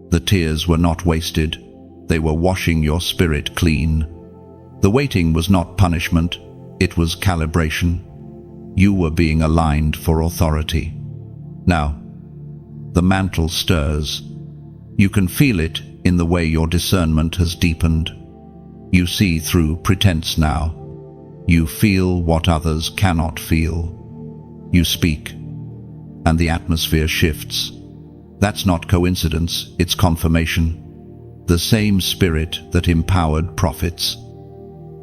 The tears were not wasted, they were washing your spirit clean. The waiting was not punishment, it was calibration. You were being aligned for authority. Now, the mantle stirs. You can feel it in the way your discernment has deepened. You see through pretense now. You feel what others cannot feel. You speak, and the atmosphere shifts. That's not coincidence, it's confirmation. The same spirit that empowered prophets,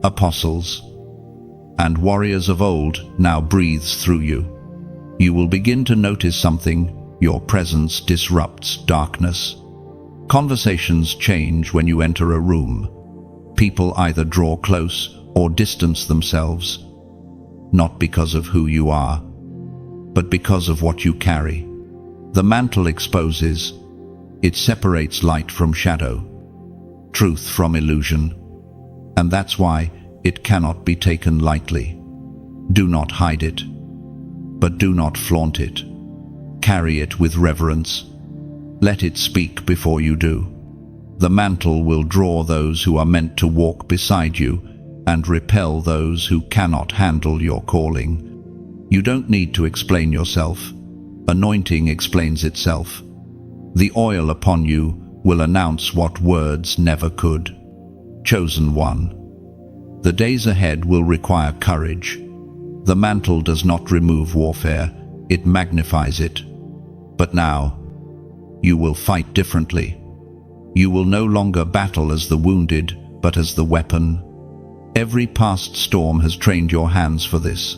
apostles, and warriors of old now breathes through you. You will begin to notice something. Your presence disrupts darkness. Conversations change when you enter a room. People either draw close or distance themselves, not because of who you are, but because of what you carry. The mantle exposes. It separates light from shadow, truth from illusion, and that's why it cannot be taken lightly. Do not hide it, but do not flaunt it. Carry it with reverence. Let it speak before you do. The mantle will draw those who are meant to walk beside you and repel those who cannot handle your calling. You don't need to explain yourself. Anointing explains itself. The oil upon you will announce what words never could. Chosen one. The days ahead will require courage. The mantle does not remove warfare, it magnifies it. But now, you will fight differently. You will no longer battle as the wounded, but as the weapon. Every past storm has trained your hands for this.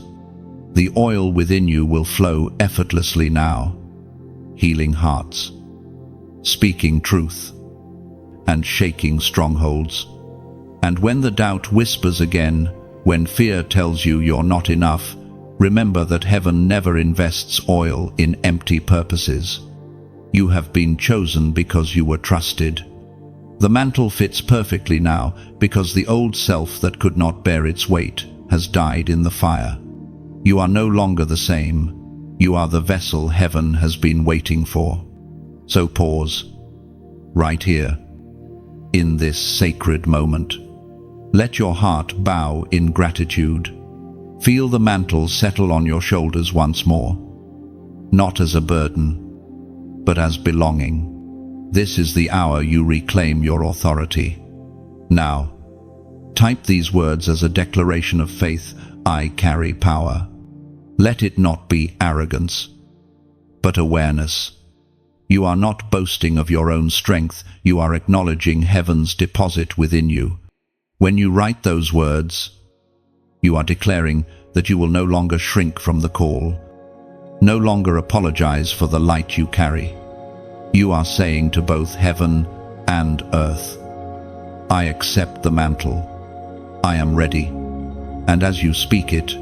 The oil within you will flow effortlessly now, healing hearts, speaking truth, and shaking strongholds. And when the doubt whispers again, when fear tells you you're not enough, remember that heaven never invests oil in empty purposes. You have been chosen because you were trusted. The mantle fits perfectly now because the old self that could not bear its weight has died in the fire. You are no longer the same. You are the vessel heaven has been waiting for. So pause, right here, in this sacred moment. Let your heart bow in gratitude. Feel the mantle settle on your shoulders once more, not as a burden, but as belonging. This is the hour you reclaim your authority. Now, type these words as a declaration of faith. I carry power. Let it not be arrogance, but awareness. You are not boasting of your own strength, you are acknowledging heaven's deposit within you. When you write those words, you are declaring that you will no longer shrink from the call, no longer apologize for the light you carry. You are saying to both heaven and earth, I accept the mantle. I am ready. And as you speak it,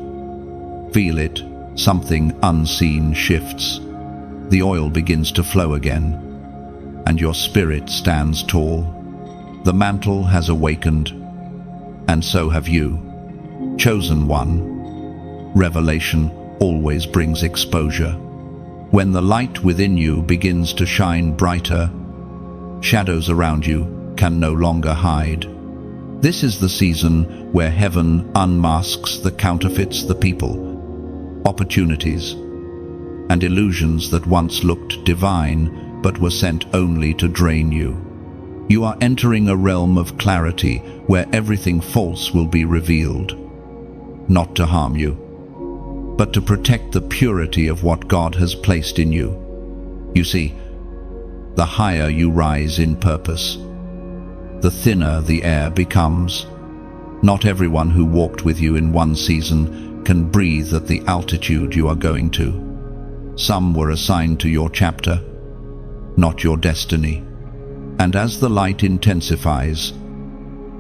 feel it, something unseen shifts. The oil begins to flow again, and your spirit stands tall. The mantle has awakened, and so have you. Chosen one. Revelation always brings exposure. When the light within you begins to shine brighter, shadows around you can no longer hide. This is the season where heaven unmasks the counterfeits, the people, opportunities, and illusions that once looked divine but were sent only to drain you. You are entering a realm of clarity where everything false will be revealed, not to harm you, but to protect the purity of what God has placed in you. You see, the higher you rise in purpose, the thinner the air becomes. Not everyone who walked with you in one season can breathe at the altitude you are going to. Some were assigned to your chapter, not your destiny. And as the light intensifies,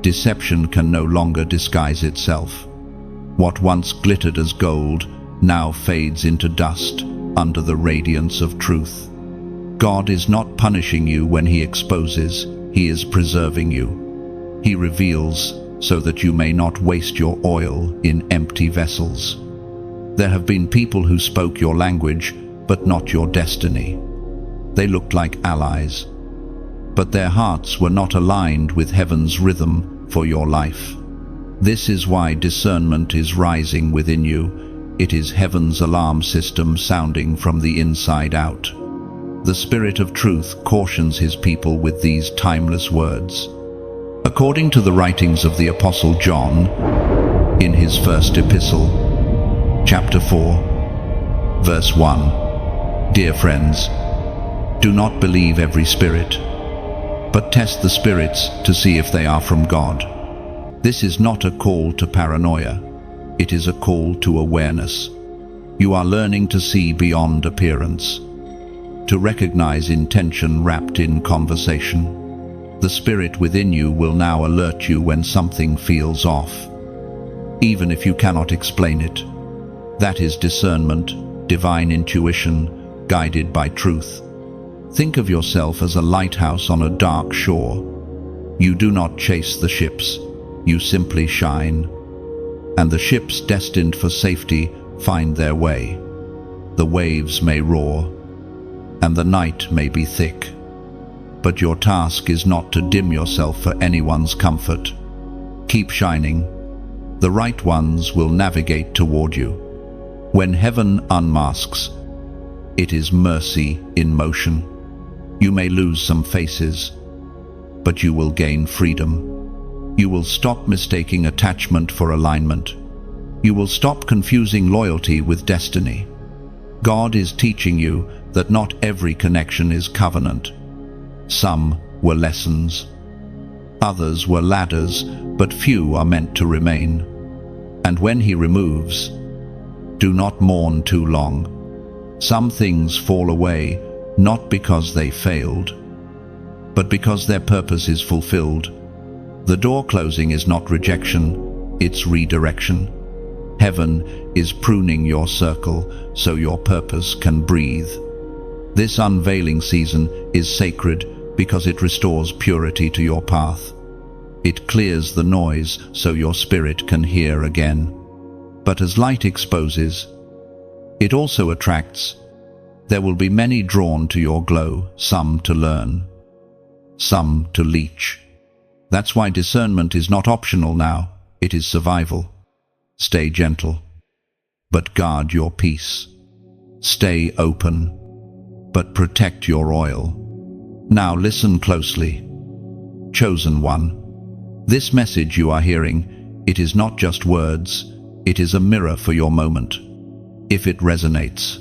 deception can no longer disguise itself. What once glittered as gold now fades into dust under the radiance of truth. God is not punishing you when He exposes, He is preserving you. He reveals so that you may not waste your oil in empty vessels. There have been people who spoke your language, but not your destiny. They looked like allies, but their hearts were not aligned with heaven's rhythm for your life. This is why discernment is rising within you. It is heaven's alarm system sounding from the inside out. The Spirit of Truth cautions His people with these timeless words. According to the writings of the Apostle John, in his first epistle, chapter 4, verse 1, Dear friends, do not believe every spirit, but test the spirits to see if they are from God. This is not a call to paranoia. It is a call to awareness. You are learning to see beyond appearance, to recognize intention wrapped in conversation. The spirit within you will now alert you when something feels off, even if you cannot explain it. That is discernment, divine intuition, guided by truth. Think of yourself as a lighthouse on a dark shore. You do not chase the ships, you simply shine. And the ships destined for safety find their way. The waves may roar, and the night may be thick. But your task is not to dim yourself for anyone's comfort. Keep shining. The right ones will navigate toward you. When heaven unmasks, it is mercy in motion. You may lose some faces, but you will gain freedom. You will stop mistaking attachment for alignment. You will stop confusing loyalty with destiny. God is teaching you that not every connection is covenant. Some were lessons. Others were ladders, but few are meant to remain. And when He removes, do not mourn too long. Some things fall away, not because they failed, but because their purpose is fulfilled. The door closing is not rejection, it's redirection. Heaven is pruning your circle so your purpose can breathe. This unveiling season is sacred because it restores purity to your path. It clears the noise so your spirit can hear again. But as light exposes, it also attracts. There will be many drawn to your glow, some to learn, some to leech. That's why discernment is not optional now, it is survival. Stay gentle, but guard your peace. Stay open, but protect your oil. Now listen closely. Chosen one, this message you are hearing, it is not just words, it is a mirror for your moment. If it resonates,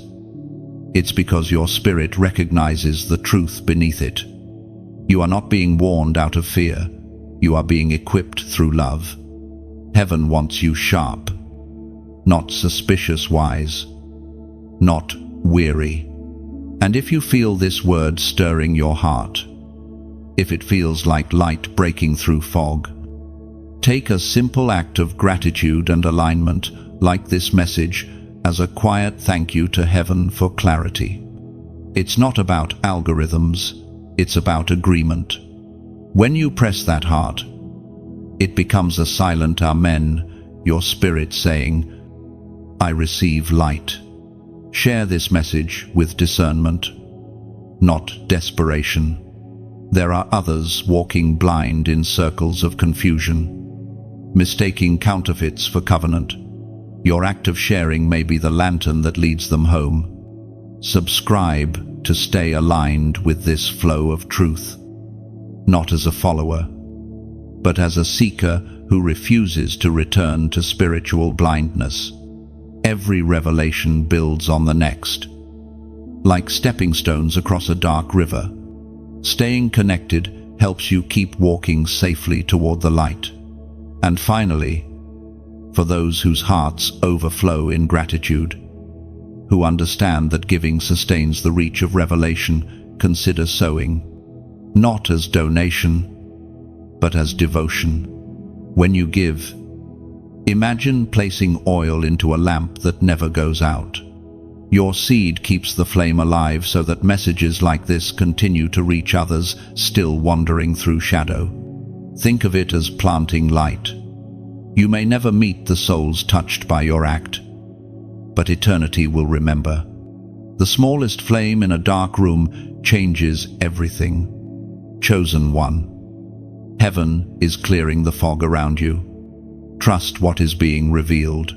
it's because your spirit recognizes the truth beneath it. You are not being warned out of fear, you are being equipped through love. Heaven wants you sharp, not suspicious wise, not weary. And if you feel this word stirring your heart, if it feels like light breaking through fog, take a simple act of gratitude and alignment, like this message, as a quiet thank you to heaven for clarity. It's not about algorithms, it's about agreement. When you press that heart, it becomes a silent amen, your spirit saying, I receive light. Share this message with discernment, not desperation. There are others walking blind in circles of confusion, mistaking counterfeits for covenant. Your act of sharing may be the lantern that leads them home. Subscribe to stay aligned with this flow of truth, not as a follower, but as a seeker who refuses to return to spiritual blindness. Every revelation builds on the next, like stepping stones across a dark river. Staying connected helps you keep walking safely toward the light. And finally, for those whose hearts overflow in gratitude, who understand that giving sustains the reach of revelation, consider sowing, not as donation, but as devotion. When you give, imagine placing oil into a lamp that never goes out. Your seed keeps the flame alive so that messages like this continue to reach others still wandering through shadow. Think of it as planting light. You may never meet the souls touched by your act, but eternity will remember. The smallest flame in a dark room changes everything. Chosen one, heaven is clearing the fog around you. Trust what is being revealed.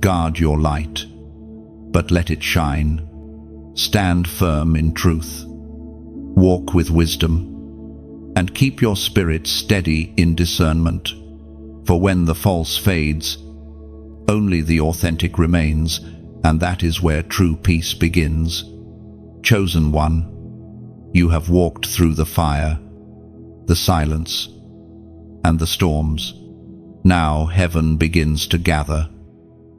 Guard your light, but let it shine. Stand firm in truth. Walk with wisdom, and keep your spirit steady in discernment. For when the false fades, only the authentic remains, and that is where true peace begins. Chosen one, you have walked through the fire, the silence, and the storms. Now heaven begins to gather.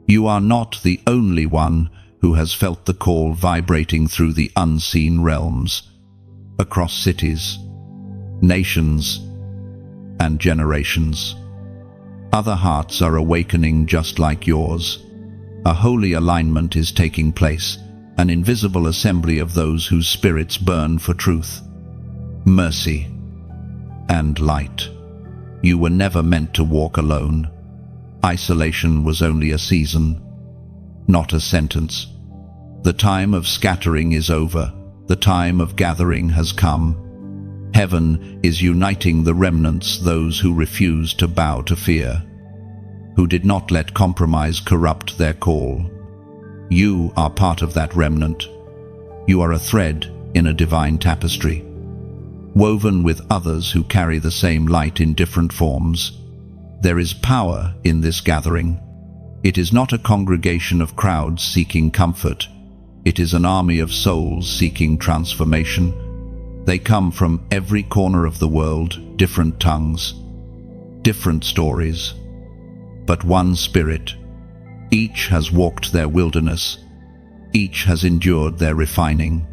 You are not the only one who has felt the call vibrating through the unseen realms, across cities, nations, and generations. Other hearts are awakening just like yours. A holy alignment is taking place, an invisible assembly of those whose spirits burn for truth, mercy, and light. You were never meant to walk alone. Isolation was only a season, not a sentence. The time of scattering is over. The time of gathering has come. Heaven is uniting the remnants, those who refuse to bow to fear, who did not let compromise corrupt their call. You are part of that remnant. You are a thread in a divine tapestry, woven with others who carry the same light in different forms. There is power in this gathering. It is not a congregation of crowds seeking comfort. It is an army of souls seeking transformation. They come from every corner of the world, different tongues, different stories, but one spirit. Each has walked their wilderness. Each has endured their refining.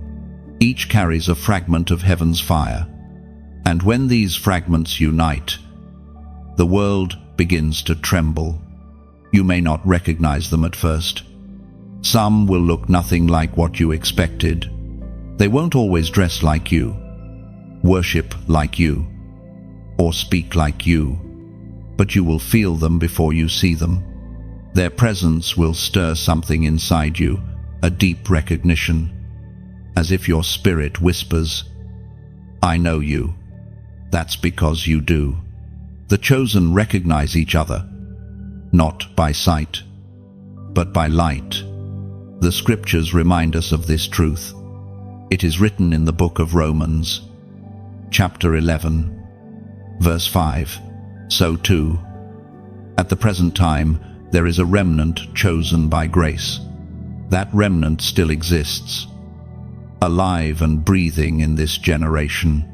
Each carries a fragment of heaven's fire. And when these fragments unite, the world begins to tremble. You may not recognize them at first. Some will look nothing like what you expected. They won't always dress like you, worship like you, or speak like you, but you will feel them before you see them. Their presence will stir something inside you, a deep recognition, as if your spirit whispers, "I know you." That's because you do. The chosen recognize each other, not by sight, but by light. The scriptures remind us of this truth. It is written in the book of Romans, chapter 11, verse 5. So too, at the present time, there is a remnant chosen by grace. That remnant still exists, alive and breathing in this generation,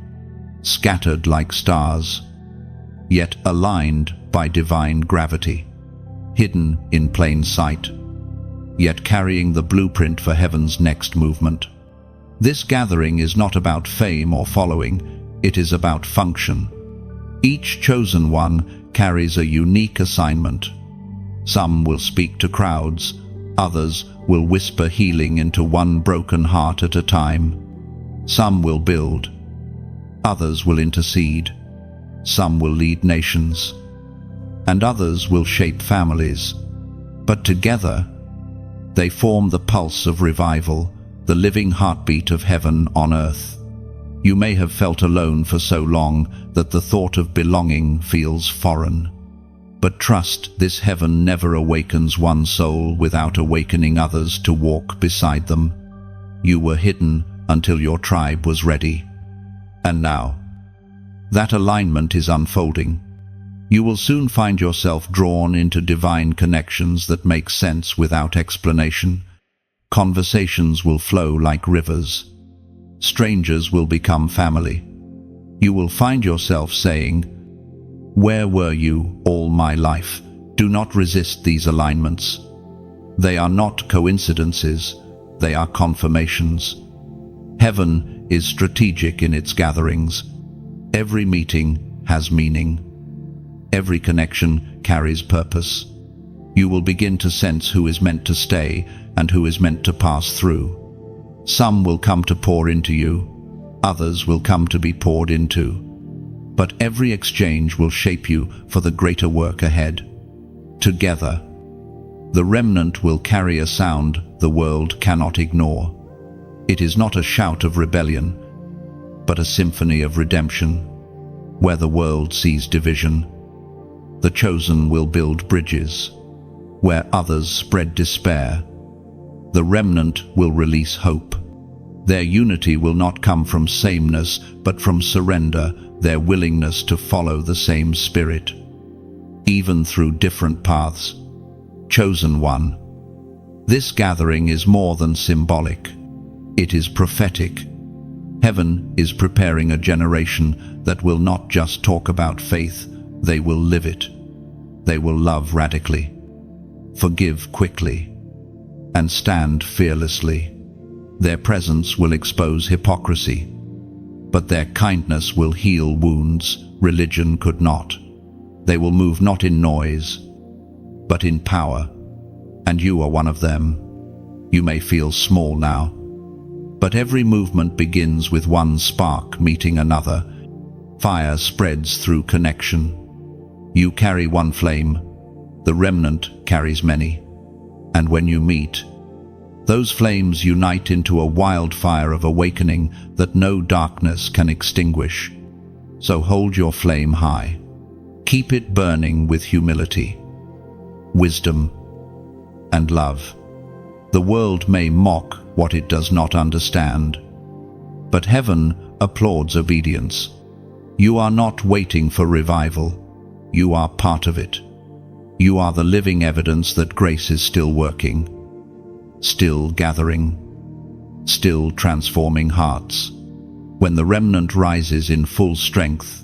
scattered like stars, yet aligned by divine gravity, hidden in plain sight, yet carrying the blueprint for heaven's next movement. This gathering is not about fame or following, it is about function. Each chosen one carries a unique assignment. Some will speak to crowds, others will whisper healing into one broken heart at a time. Some will build, others will intercede. Some will lead nations, and others will shape families. But together, they form the pulse of revival, the living heartbeat of heaven on earth. You may have felt alone for so long that the thought of belonging feels foreign. But trust, this heaven never awakens one soul without awakening others to walk beside them. You were hidden until your tribe was ready. And now, that alignment is unfolding. You will soon find yourself drawn into divine connections that make sense without explanation. Conversations will flow like rivers. Strangers will become family. You will find yourself saying, "Where were you all my life?" Do not resist these alignments. They are not coincidences, they are confirmations. Heaven is strategic in its gatherings. Every meeting has meaning. Every connection carries purpose. You will begin to sense who is meant to stay and who is meant to pass through. Some will come to pour into you, others will come to be poured into. But every exchange will shape you for the greater work ahead. Together, the remnant will carry a sound the world cannot ignore. It is not a shout of rebellion, but a symphony of redemption. Where the world sees division, the chosen will build bridges. Where others spread despair, the remnant will release hope. Their unity will not come from sameness, but from surrender, their willingness to follow the same spirit. Even through different paths, chosen one. This gathering is more than symbolic. It is prophetic. Heaven is preparing a generation that will not just talk about faith, they will live it. They will love radically, forgive quickly, and stand fearlessly. Their presence will expose hypocrisy, but their kindness will heal wounds religion could not. They will move not in noise, but in power, and you are one of them. You may feel small now, but every movement begins with one spark meeting another. Fire spreads through connection. You carry one flame, the remnant carries many, and when you meet, those flames unite into a wildfire of awakening that no darkness can extinguish. So hold your flame high. Keep it burning with humility, wisdom, and love. The world may mock what it does not understand, but heaven applauds obedience. You are not waiting for revival. You are part of it. You are the living evidence that grace is still working, still gathering, still transforming hearts. When the remnant rises in full strength,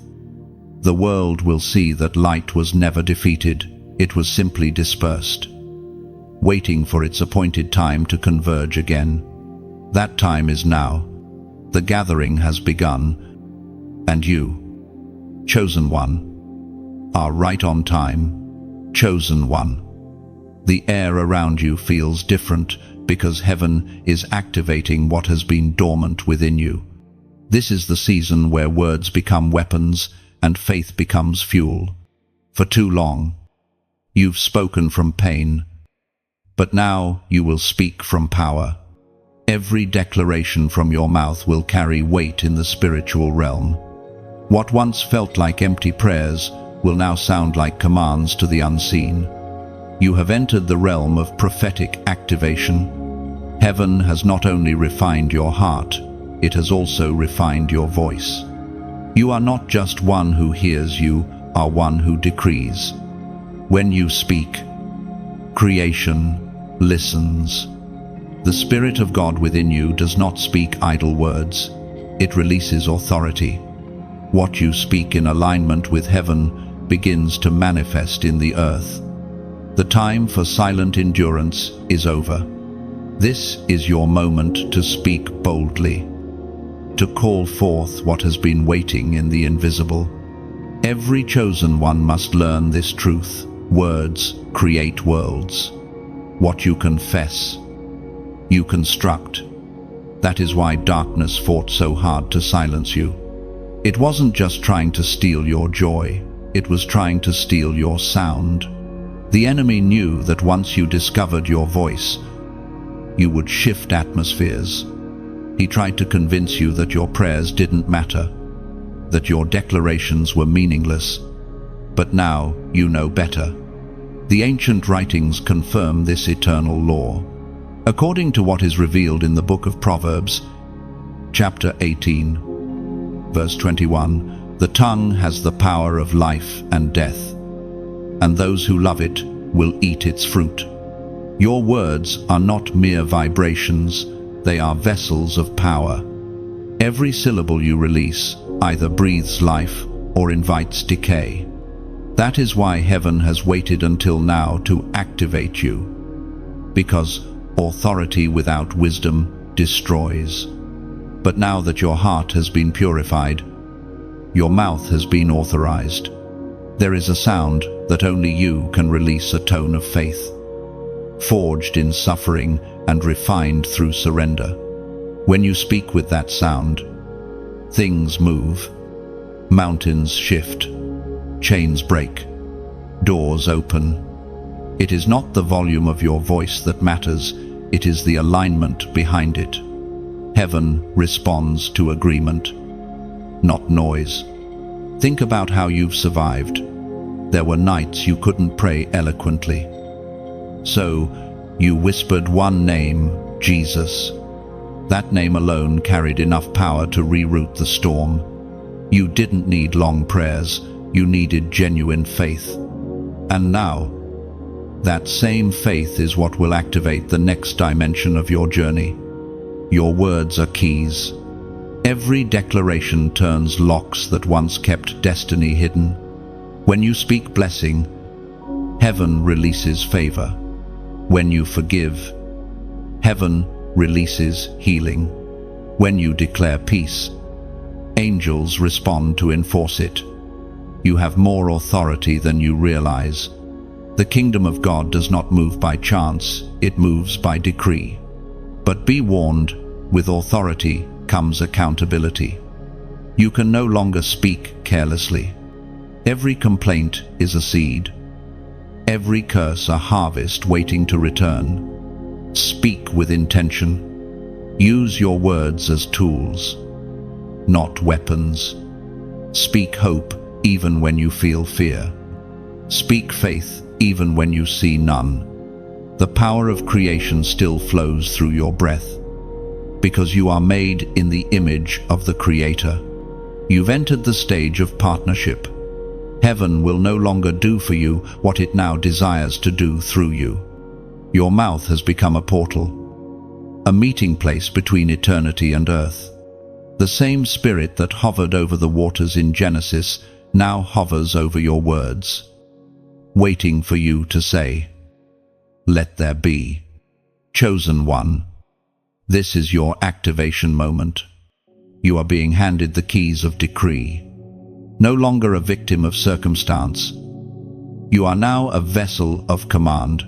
the world will see that light was never defeated, it was simply dispersed, waiting for its appointed time to converge again. That time is now. The gathering has begun, and you, chosen one, are right on time, chosen one. The air around you feels different because heaven is activating what has been dormant within you. This is the season where words become weapons and faith becomes fuel. For too long, you've spoken from pain, but now you will speak from power. Every declaration from your mouth will carry weight in the spiritual realm. What once felt like empty prayers will now sound like commands to the unseen. You have entered the realm of prophetic activation. Heaven has not only refined your heart, it has also refined your voice. You are not just one who hears, you are one who decrees. When you speak, creation listens. The Spirit of God within you does not speak idle words. It releases authority. What you speak in alignment with heaven begins to manifest in the earth. The time for silent endurance is over. This is your moment to speak boldly, to call forth what has been waiting in the invisible. Every chosen one must learn this truth. Words create worlds. What you confess, you construct. That is why darkness fought so hard to silence you. It wasn't just trying to steal your joy, it was trying to steal your sound. The enemy knew that once you discovered your voice, you would shift atmospheres. He tried to convince you that your prayers didn't matter, that your declarations were meaningless. But now you know better. The ancient writings confirm this eternal law. According to what is revealed in the book of Proverbs, chapter 18, verse 21, the tongue has the power of life and death, and those who love it will eat its fruit. Your words are not mere vibrations, they are vessels of power. Every syllable you release either breathes life or invites decay. That is why heaven has waited until now to activate you, because authority without wisdom destroys. But now that your heart has been purified, your mouth has been authorized. There is a sound that only you can release, a tone of faith, forged in suffering and refined through surrender. When you speak with that sound, things move, mountains shift, chains break, doors open. It is not the volume of your voice that matters, it is the alignment behind it. Heaven responds to agreement, not noise. Think about how you've survived. There were nights you couldn't pray eloquently. So, you whispered one name, Jesus. That name alone carried enough power to reroute the storm. You didn't need long prayers, you needed genuine faith. And now, that same faith is what will activate the next dimension of your journey. Your words are keys. Every declaration turns locks that once kept destiny hidden. When you speak blessing, heaven releases favor. When you forgive, heaven releases healing. When you declare peace, Angels respond to enforce it. You have more authority than you realize. The kingdom of God does not move by chance, it moves by decree. But be warned, with authority comes accountability. You can no longer speak carelessly. Every complaint is a seed. Every curse a harvest waiting to return. Speak with intention. Use your words as tools, not weapons. Speak hope even when you feel fear. Speak faith even when you see none. The power of creation still flows through your breath, because you are made in the image of the Creator. You've entered the stage of partnership. Heaven will no longer do for you what it now desires to do through you. Your mouth has become a portal, a meeting place between eternity and earth. The same spirit that hovered over the waters in Genesis now hovers over your words, waiting for you to say, "Let there be." Chosen one, this is your activation moment. You are being handed the keys of decree. No longer a victim of circumstance. You are now a vessel of command.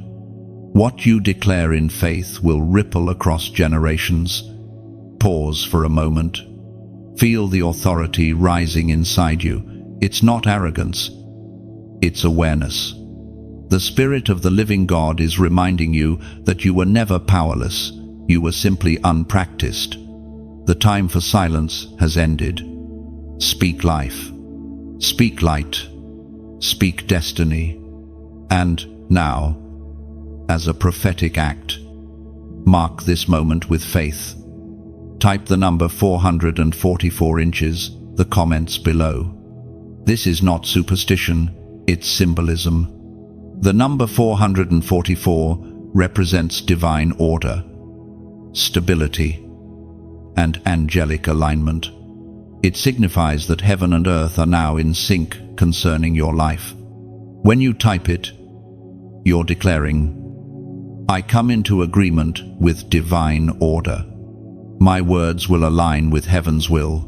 What you declare in faith will ripple across generations. Pause for a moment. Feel the authority rising inside you. It's not arrogance, it's awareness. The Spirit of the living God is reminding you that you were never powerless, you were simply unpracticed. The time for silence has ended. Speak life. Speak light. Speak destiny. And now, as a prophetic act, mark this moment with faith. Type the number 444 inches, the comments below. This is not superstition, it's symbolism. The number 444 represents divine order, stability, and angelic alignment. It signifies that heaven and earth are now in sync concerning your life. When you type it, you're declaring, "I come into agreement with divine order. My words will align with heaven's will."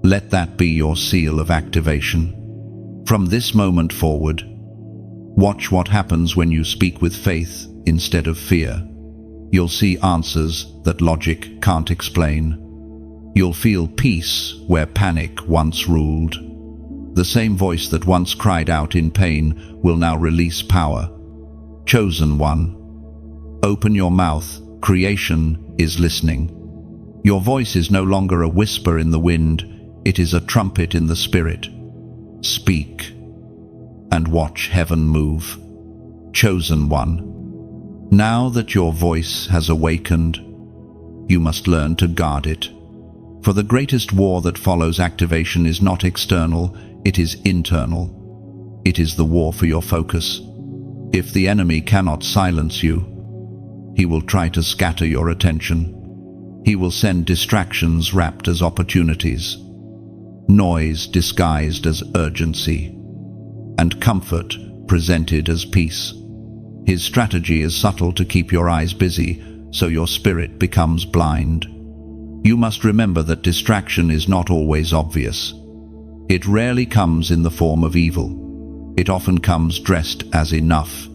Let that be your seal of activation. From this moment forward, watch what happens when you speak with faith instead of fear. You'll see answers that logic can't explain. You'll feel peace where panic once ruled. The same voice that once cried out in pain will now release power. Chosen one, open your mouth. Creation is listening. Your voice is no longer a whisper in the wind, it is a trumpet in the spirit. Speak, and watch heaven move. Chosen one, now that your voice has awakened, you must learn to guard it. For the greatest war that follows activation is not external, it is internal. It is the war for your focus. If the enemy cannot silence you, he will try to scatter your attention. He will send distractions wrapped as opportunities, noise disguised as urgency, and comfort presented as peace. His strategy is subtle to keep your eyes busy, so your spirit becomes blind. You must remember that distraction is not always obvious. It rarely comes in the form of evil. It often comes dressed as enough.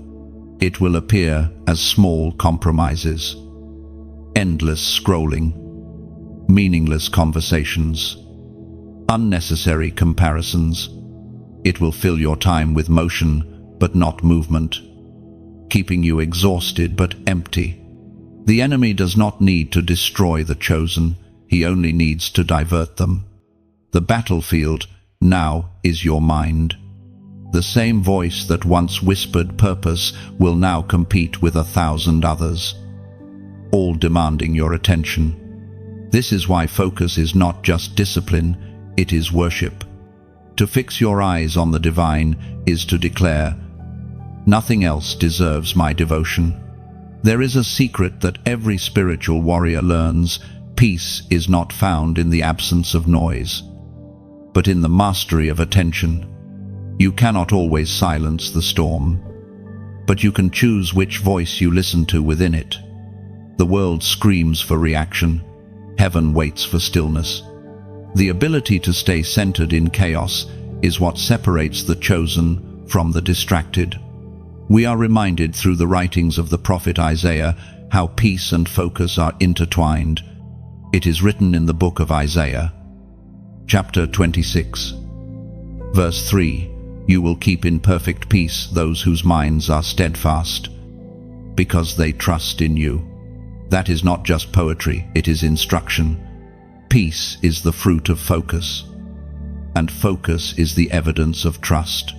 It will appear as small compromises, endless scrolling, meaningless conversations, unnecessary comparisons. It will fill your time with motion, but not movement, keeping you exhausted but empty. The enemy does not need to destroy the chosen, he only needs to divert them. The battlefield now is your mind. The same voice that once whispered purpose will now compete with 1,000 others, all demanding your attention. This is why focus is not just discipline, it is worship. To fix your eyes on the divine is to declare, "Nothing else deserves my devotion." There is a secret that every spiritual warrior learns: peace is not found in the absence of noise, but in the mastery of attention. You cannot always silence the storm, but you can choose which voice you listen to within it. The world screams for reaction, heaven waits for stillness. The ability to stay centered in chaos is what separates the chosen from the distracted. We are reminded through the writings of the prophet Isaiah how peace and focus are intertwined. It is written in the book of Isaiah, chapter 26, verse 3, "You will keep in perfect peace those whose minds are steadfast, because they trust in you." That is not just poetry, it is instruction. Peace is the fruit of focus, and focus is the evidence of trust.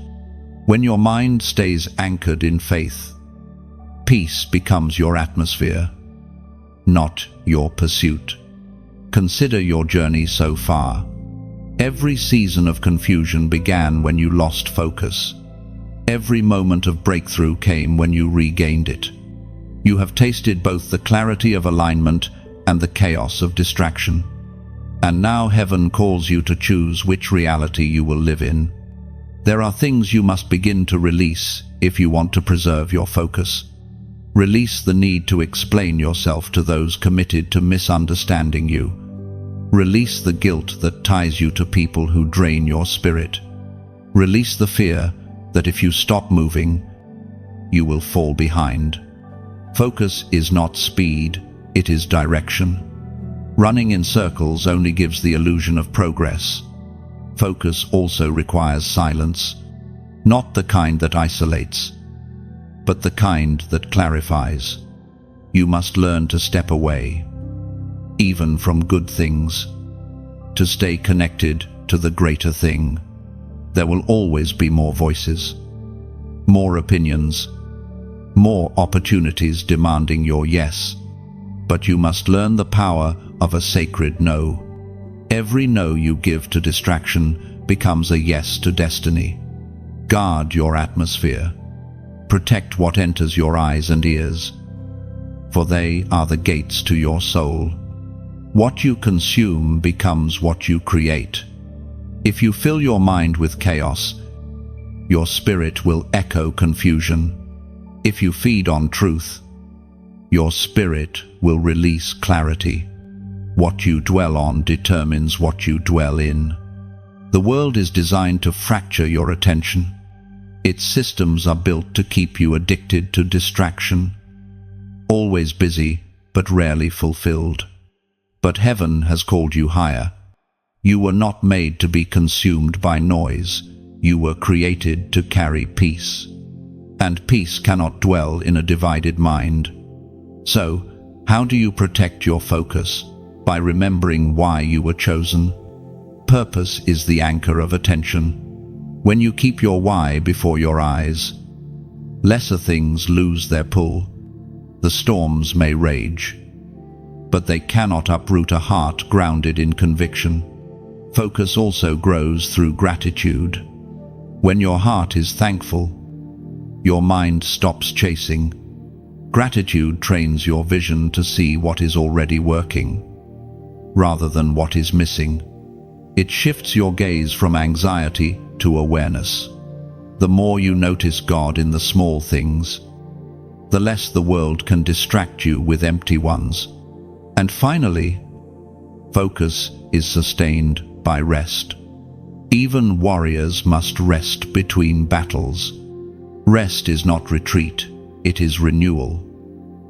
When your mind stays anchored in faith, peace becomes your atmosphere, not your pursuit. Consider your journey so far. Every season of confusion began when you lost focus. Every moment of breakthrough came when you regained it. You have tasted both the clarity of alignment and the chaos of distraction. And now heaven calls you to choose which reality you will live in. There are things you must begin to release if you want to preserve your focus. Release the need to explain yourself to those committed to misunderstanding you. Release the guilt that ties you to people who drain your spirit. Release the fear that if you stop moving, you will fall behind. Focus is not speed, it is direction. Running in circles only gives the illusion of progress. Focus also requires silence, not the kind that isolates, but the kind that clarifies. You must learn to step away, even from good things, to stay connected to the greater thing. There will always be more voices, more opinions, more opportunities demanding your yes, but you must learn the power of a sacred no. Every no you give to distraction becomes a yes to destiny. Guard your atmosphere. Protect what enters your eyes and ears, for they are the gates to your soul. What you consume becomes what you create. If you fill your mind with chaos, your spirit will echo confusion. If you feed on truth, your spirit will release clarity. What you dwell on determines what you dwell in. The world is designed to fracture your attention. Its systems are built to keep you addicted to distraction, always busy but rarely fulfilled. But heaven has called you higher. You were not made to be consumed by noise. You were created to carry peace. And peace cannot dwell in a divided mind. So, how do you protect your focus? By remembering why you were chosen. Purpose is the anchor of attention. When you keep your why before your eyes, lesser things lose their pull. The storms may rage, but they cannot uproot a heart grounded in conviction. Focus also grows through gratitude. When your heart is thankful, your mind stops chasing. Gratitude trains your vision to see what is already working, rather than what is missing. It shifts your gaze from anxiety to awareness. The more you notice God in the small things, the less the world can distract you with empty ones. And finally, focus is sustained by rest. Even warriors must rest between battles. Rest is not retreat, it is renewal.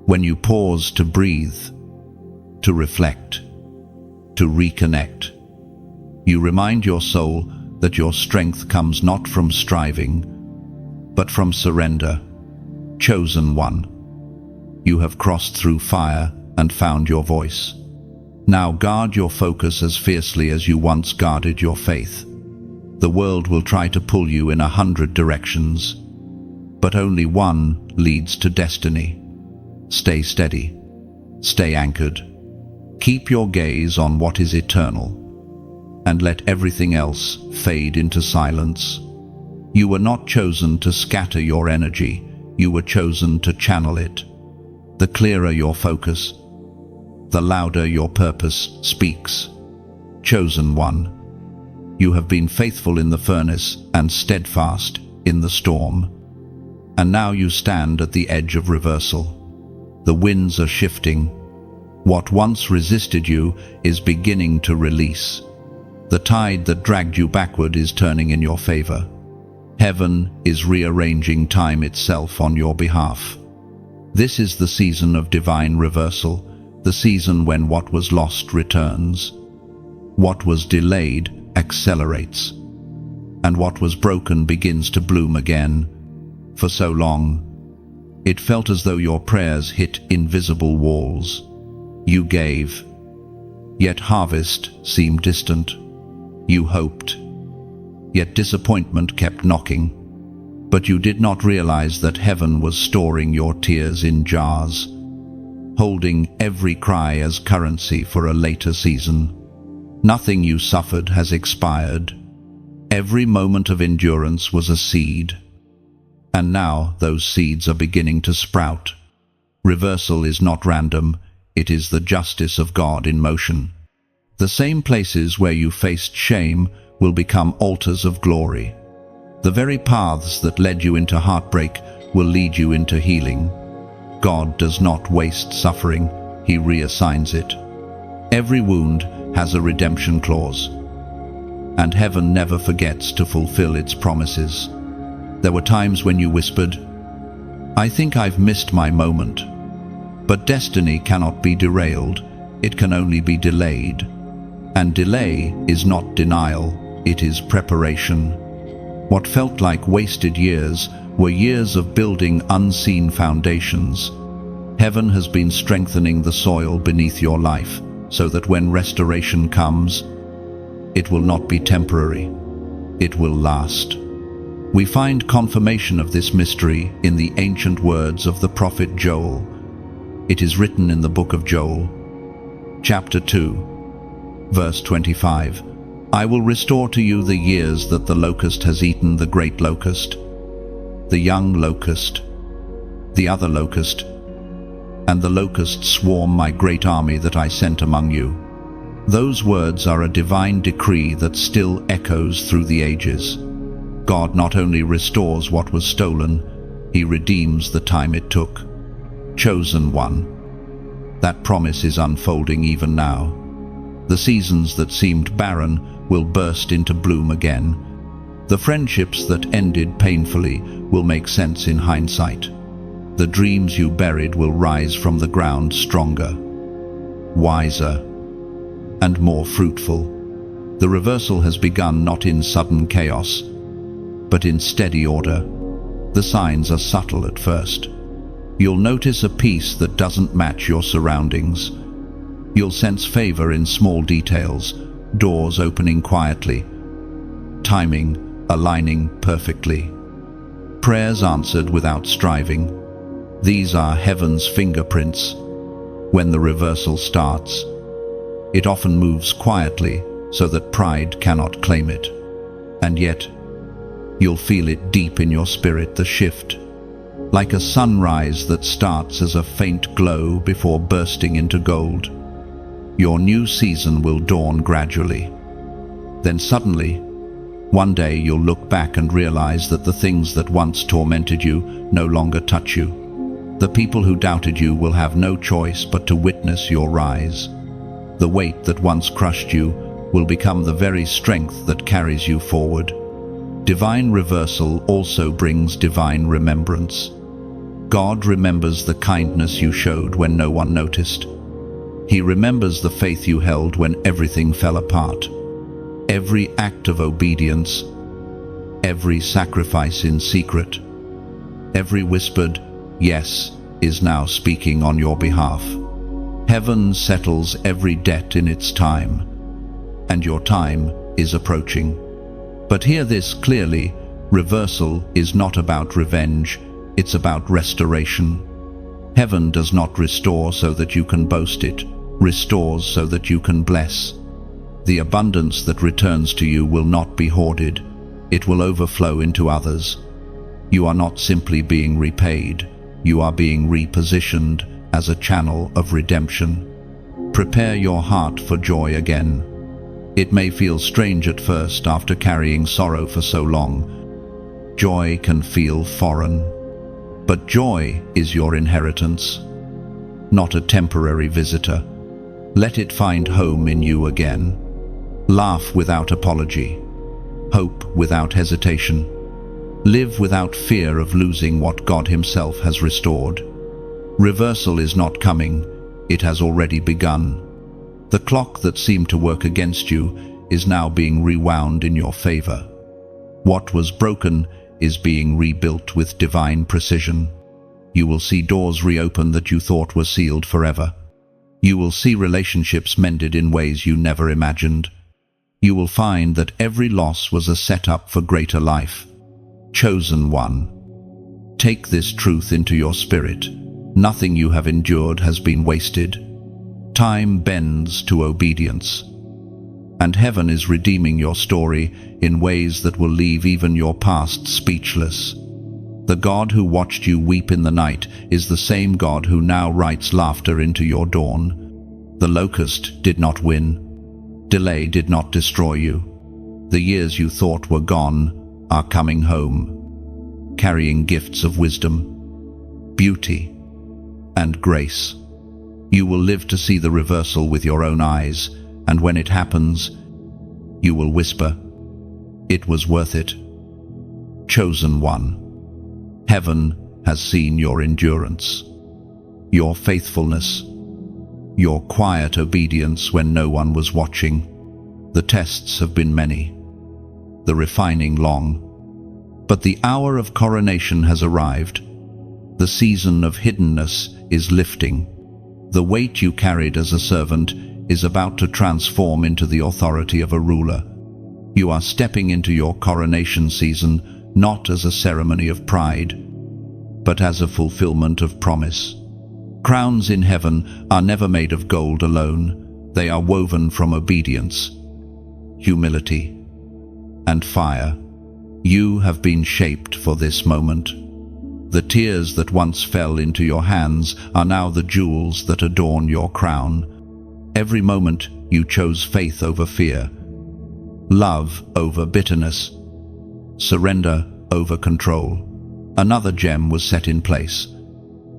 When you pause to breathe, to reflect, to reconnect, you remind your soul that your strength comes not from striving, but from surrender. Chosen one, you have crossed through fire and found your voice. Now guard your focus as fiercely as you once guarded your faith. The world will try to pull you in 100 directions, but only one leads to destiny. Stay steady. Stay anchored. Keep your gaze on what is eternal, and let everything else fade into silence. You were not chosen to scatter your energy. You were chosen to channel it. The clearer your focus, the louder your purpose speaks. Chosen one, you have been faithful in the furnace and steadfast in the storm. And now you stand at the edge of reversal. The winds are shifting. What once resisted you is beginning to release. The tide that dragged you backward is turning in your favor. Heaven is rearranging time itself on your behalf. This is the season of divine reversal, the season when what was lost returns. What was delayed accelerates, and what was broken begins to bloom again. For so long, it felt as though your prayers hit invisible walls. You gave, yet harvest seemed distant. You hoped, yet disappointment kept knocking. But you did not realize that heaven was storing your tears in jars, holding every cry as currency for a later season. Nothing you suffered has expired. Every moment of endurance was a seed. And now those seeds are beginning to sprout. Reversal is not random, it is the justice of God in motion. The same places where you faced shame will become altars of glory. The very paths that led you into heartbreak will lead you into healing. God does not waste suffering, He reassigns it. Every wound has a redemption clause, and heaven never forgets to fulfill its promises. There were times when you whispered, "I think I've missed my moment." But destiny cannot be derailed, it can only be delayed. And delay is not denial, it is preparation. What felt like wasted years were years of building unseen foundations. Heaven has been strengthening the soil beneath your life, so that when restoration comes, it will not be temporary, it will last. We find confirmation of this mystery in the ancient words of the prophet Joel. It is written in the book of Joel, chapter 2, verse 25. "I will restore to you the years that the locust has eaten, the great locust, the young locust, the other locust, and the locusts swarm my great army that I sent among you." Those words are a divine decree that still echoes through the ages. God not only restores what was stolen, He redeems the time it took. Chosen one. That promise is unfolding even now. The seasons that seemed barren will burst into bloom again. The friendships that ended painfully will make sense in hindsight. The dreams you buried will rise from the ground stronger, wiser, and more fruitful. The reversal has begun not in sudden chaos, but in steady order. The signs are subtle at first. You'll notice a peace that doesn't match your surroundings. You'll sense favor in small details, doors opening quietly, timing aligning perfectly, prayers answered without striving. These are heaven's fingerprints. When the reversal starts, it often moves quietly so that pride cannot claim it. And yet, you'll feel it deep in your spirit, the shift, like a sunrise that starts as a faint glow before bursting into gold. Your new season will dawn gradually. Then suddenly, one day you'll look back and realize that the things that once tormented you no longer touch you. The people who doubted you will have no choice but to witness your rise. The weight that once crushed you will become the very strength that carries you forward. Divine reversal also brings divine remembrance. God remembers the kindness you showed when no one noticed. He remembers the faith you held when everything fell apart. Every act of obedience, every sacrifice in secret, every whispered yes is now speaking on your behalf. Heaven settles every debt in its time, and your time is approaching. But hear this clearly, reversal is not about revenge, it's about restoration. Heaven does not restore so that you can boast, it restores so that you can bless. The abundance that returns to you will not be hoarded, it will overflow into others. You are not simply being repaid, you are being repositioned as a channel of redemption. Prepare your heart for joy again. It may feel strange at first after carrying sorrow for so long. Joy can feel foreign, but joy is your inheritance, not a temporary visitor. Let it find home in you again. Laugh without apology. Hope without hesitation. Live without fear of losing what God Himself has restored. Reversal is not coming, it has already begun. The clock that seemed to work against you is now being rewound in your favor. What was broken is being rebuilt with divine precision. You will see doors reopen that you thought were sealed forever. You will see relationships mended in ways you never imagined. You will find that every loss was a setup for greater life. Chosen one. Take this truth into your spirit. Nothing you have endured has been wasted. Time bends to obedience. And heaven is redeeming your story in ways that will leave even your past speechless. The God who watched you weep in the night is the same God who now writes laughter into your dawn. The locust did not win. Delay did not destroy you. The years you thought were gone are coming home, carrying gifts of wisdom, beauty, and grace. You will live to see the reversal with your own eyes, and when it happens, you will whisper, "It was worth it." Chosen one. Heaven has seen your endurance, your faithfulness, your quiet obedience when no one was watching. The tests have been many, the refining long. But the hour of coronation has arrived. The season of hiddenness is lifting. The weight you carried as a servant is about to transform into the authority of a ruler. You are stepping into your coronation season not as a ceremony of pride, but as a fulfillment of promise. Crowns in heaven are never made of gold alone. They are woven from obedience, humility, and fire. You have been shaped for this moment. The tears that once fell into your hands are now the jewels that adorn your crown. Every moment you chose faith over fear, love over bitterness, surrender over control. Another gem was set in place.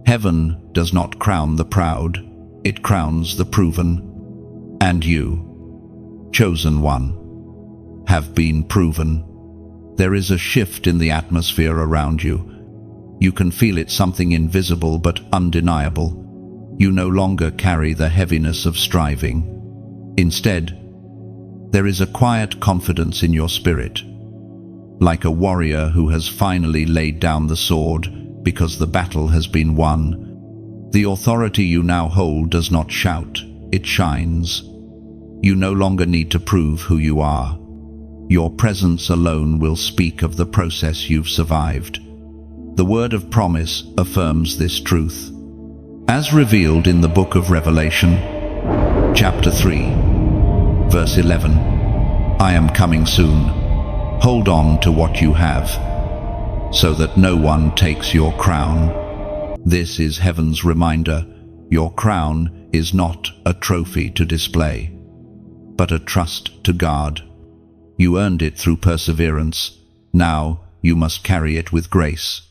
Heaven does not crown the proud, it crowns the proven. And you, chosen one, have been proven. There is a shift in the atmosphere around you. You can feel it, something invisible but undeniable. You no longer carry the heaviness of striving. Instead, there is a quiet confidence in your spirit, like a warrior who has finally laid down the sword because the battle has been won. The authority you now hold does not shout, it shines. You no longer need to prove who you are. Your presence alone will speak of the process you've survived. The word of promise affirms this truth. As revealed in the book of Revelation, chapter 3, verse 11, "I am coming soon. Hold on to what you have, so that no one takes your crown." This is heaven's reminder. Your crown is not a trophy to display, but a trust to guard. You earned it through perseverance. Now you must carry it with grace.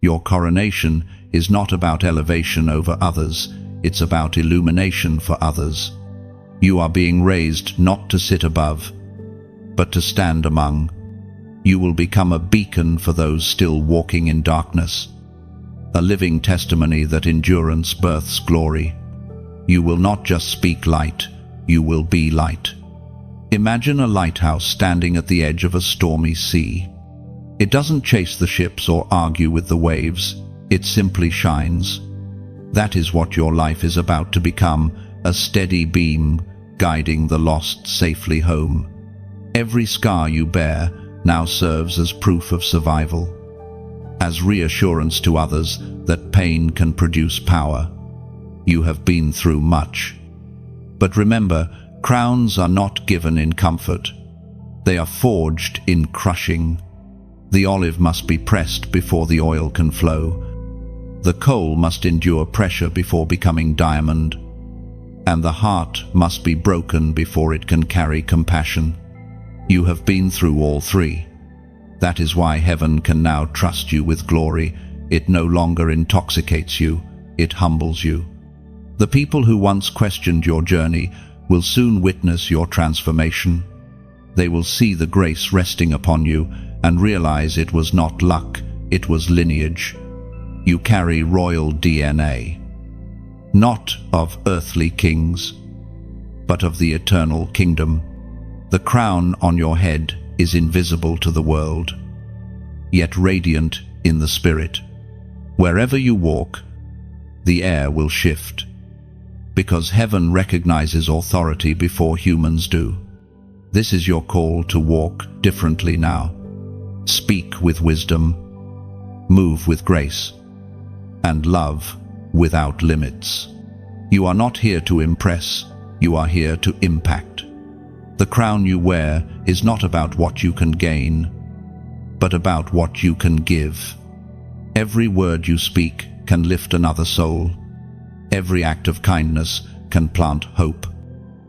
Your coronation is not about elevation over others, it's about illumination for others. You are being raised not to sit above, but to stand among. You will become a beacon for those still walking in darkness, a living testimony that endurance births glory. You will not just speak light, you will be light. Imagine a lighthouse standing at the edge of a stormy sea. It doesn't chase the ships or argue with the waves, it simply shines. That is what your life is about to become, a steady beam guiding the lost safely home. Every scar you bear now serves as proof of survival, as reassurance to others that pain can produce power. You have been through much. But remember, crowns are not given in comfort. They are forged in crushing. The olive must be pressed before the oil can flow. The coal must endure pressure before becoming diamond. And the heart must be broken before it can carry compassion. You have been through all three. That is why heaven can now trust you with glory. It no longer intoxicates you, it humbles you. The people who once questioned your journey will soon witness your transformation. They will see the grace resting upon you and realize it was not luck, it was lineage. You carry royal DNA, not of earthly kings, but of the eternal kingdom. The crown on your head is invisible to the world, yet radiant in the spirit. Wherever you walk, the air will shift, because heaven recognizes authority before humans do. This is your call to walk differently now. Speak with wisdom, move with grace, and love without limits. You are not here to impress, you are here to impact. The crown you wear is not about what you can gain, but about what you can give. Every word you speak can lift another soul. Every act of kindness can plant hope.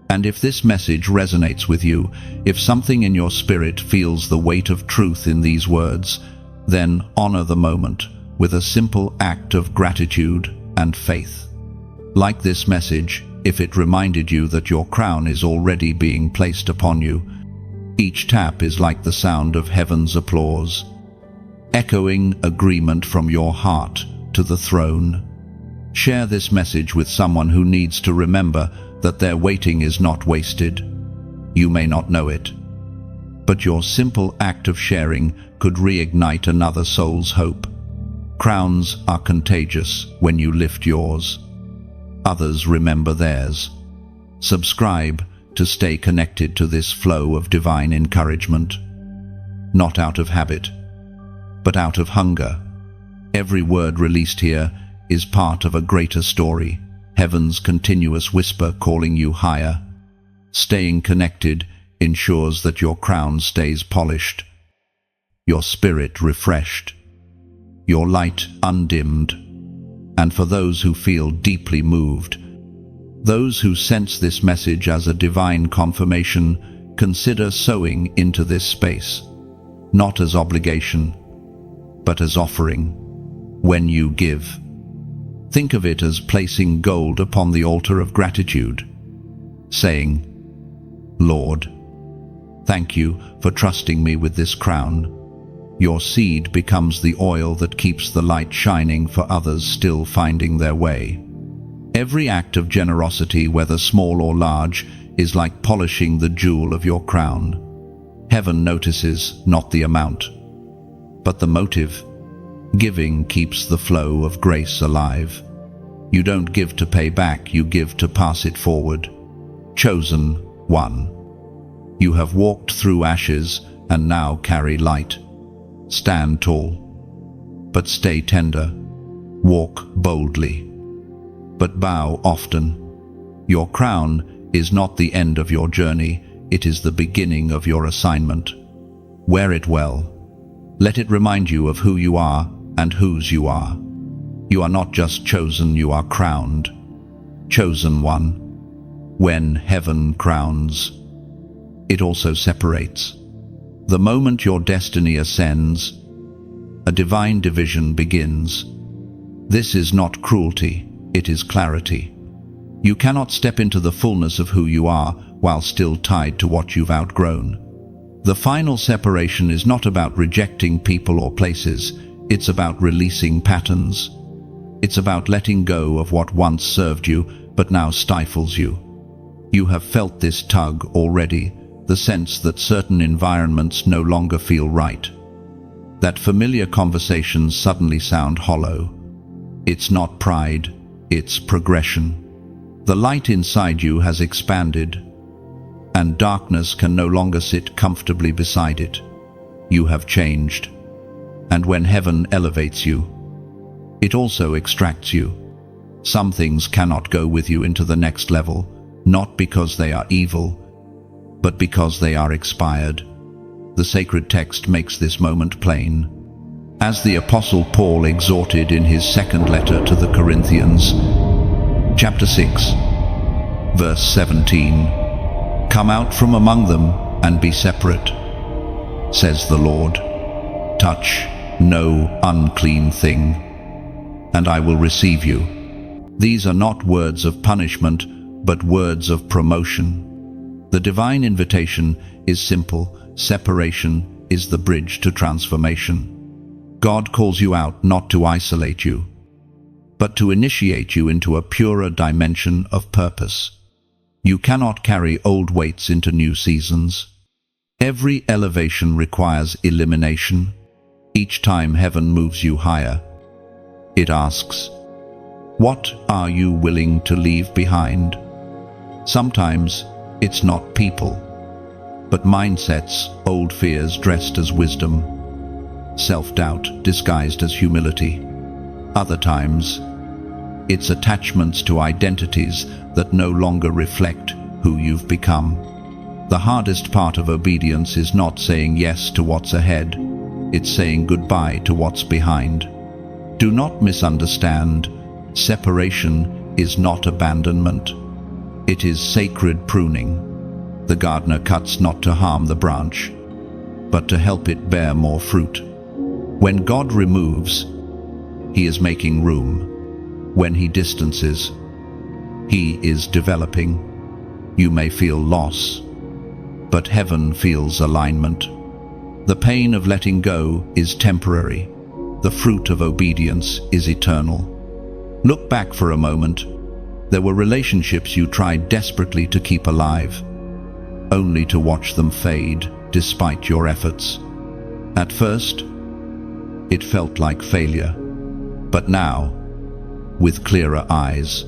And if this message resonates with you, if something in your spirit feels the weight of truth in these words, then honor the moment with a simple act of gratitude and faith. Like this message, if it reminded you that your crown is already being placed upon you, each tap is like the sound of heaven's applause, echoing agreement from your heart to the throne. Share this message with someone who needs to remember that their waiting is not wasted. You may not know it, but your simple act of sharing could reignite another soul's hope. Crowns are contagious when you lift yours. Others remember theirs. Subscribe to stay connected to this flow of divine encouragement, not out of habit, but out of hunger. Every word released here is part of a greater story, heaven's continuous whisper calling you higher. Staying connected ensures that your crown stays polished, your spirit refreshed, your light undimmed. And for those who feel deeply moved, those who sense this message as a divine confirmation, consider sowing into this space, not as obligation, but as offering. When you give, think of it as placing gold upon the altar of gratitude, saying, Lord, thank you for trusting me with this crown. Your seed becomes the oil that keeps the light shining for others still finding their way. Every act of generosity, whether small or large, is like polishing the jewel of your crown. Heaven notices not the amount, but the motive. Giving keeps the flow of grace alive. You don't give to pay back, you give to pass it forward. Chosen one. You have walked through ashes and now carry light. Stand tall, but stay tender. Walk boldly, but bow often. Your crown is not the end of your journey, it is the beginning of your assignment. Wear it well. Let it remind you of who you are and whose you are. You are not just chosen, you are crowned. Chosen one. When heaven crowns, it also separates. The moment your destiny ascends, a divine division begins. This is not cruelty, it is clarity. You cannot step into the fullness of who you are while still tied to what you've outgrown. The final separation is not about rejecting people or places, it's about releasing patterns. It's about letting go of what once served you but now stifles you. You have felt this tug already, the sense that certain environments no longer feel right. That familiar conversations suddenly sound hollow. It's not pride, it's progression. The light inside you has expanded, and darkness can no longer sit comfortably beside it. You have changed, and when heaven elevates you, it also extracts you. Some things cannot go with you into the next level, not because they are evil, but because they are expired. The sacred text makes this moment plain. As the Apostle Paul exhorted in his second letter to the Corinthians, chapter 6, verse 17, "Come out from among them and be separate, says the Lord. Touch no unclean thing, and I will receive you." These are not words of punishment, but words of promotion. The divine invitation is simple. Separation is the bridge to transformation. God calls you out not to isolate you, but to initiate you into a purer dimension of purpose. You cannot carry old weights into new seasons. Every elevation requires elimination. Each time heaven moves you higher, it asks, what are you willing to leave behind? Sometimes it's not people, but mindsets, old fears dressed as wisdom, self-doubt disguised as humility. Other times, it's attachments to identities that no longer reflect who you've become. The hardest part of obedience is not saying yes to what's ahead, it's saying goodbye to what's behind. Do not misunderstand, separation is not abandonment. It is sacred pruning. The gardener cuts not to harm the branch, but to help it bear more fruit. When God removes, He is making room. When He distances, He is developing. You may feel loss, but heaven feels alignment. The pain of letting go is temporary. The fruit of obedience is eternal. Look back for a moment. There were relationships you tried desperately to keep alive, only to watch them fade despite your efforts. At first, it felt like failure, but now, with clearer eyes,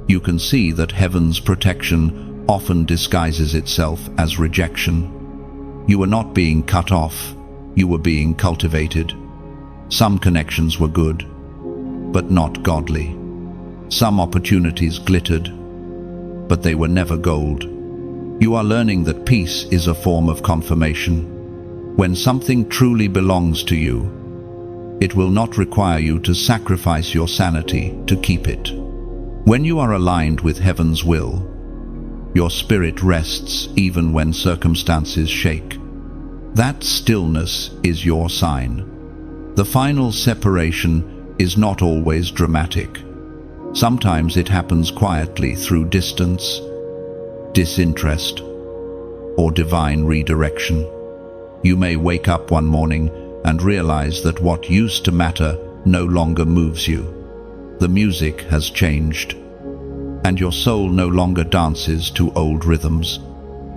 you can see that heaven's protection often disguises itself as rejection. You were not being cut off, you were being cultivated. Some connections were good, but not godly. Some opportunities glittered, but they were never gold. You are learning that peace is a form of confirmation. When something truly belongs to you, it will not require you to sacrifice your sanity to keep it. When you are aligned with heaven's will, your spirit rests even when circumstances shake. That stillness is your sign. The final separation is not always dramatic. Sometimes it happens quietly through distance, disinterest, or divine redirection. You may wake up one morning and realize that what used to matter no longer moves you. The music has changed, and your soul no longer dances to old rhythms.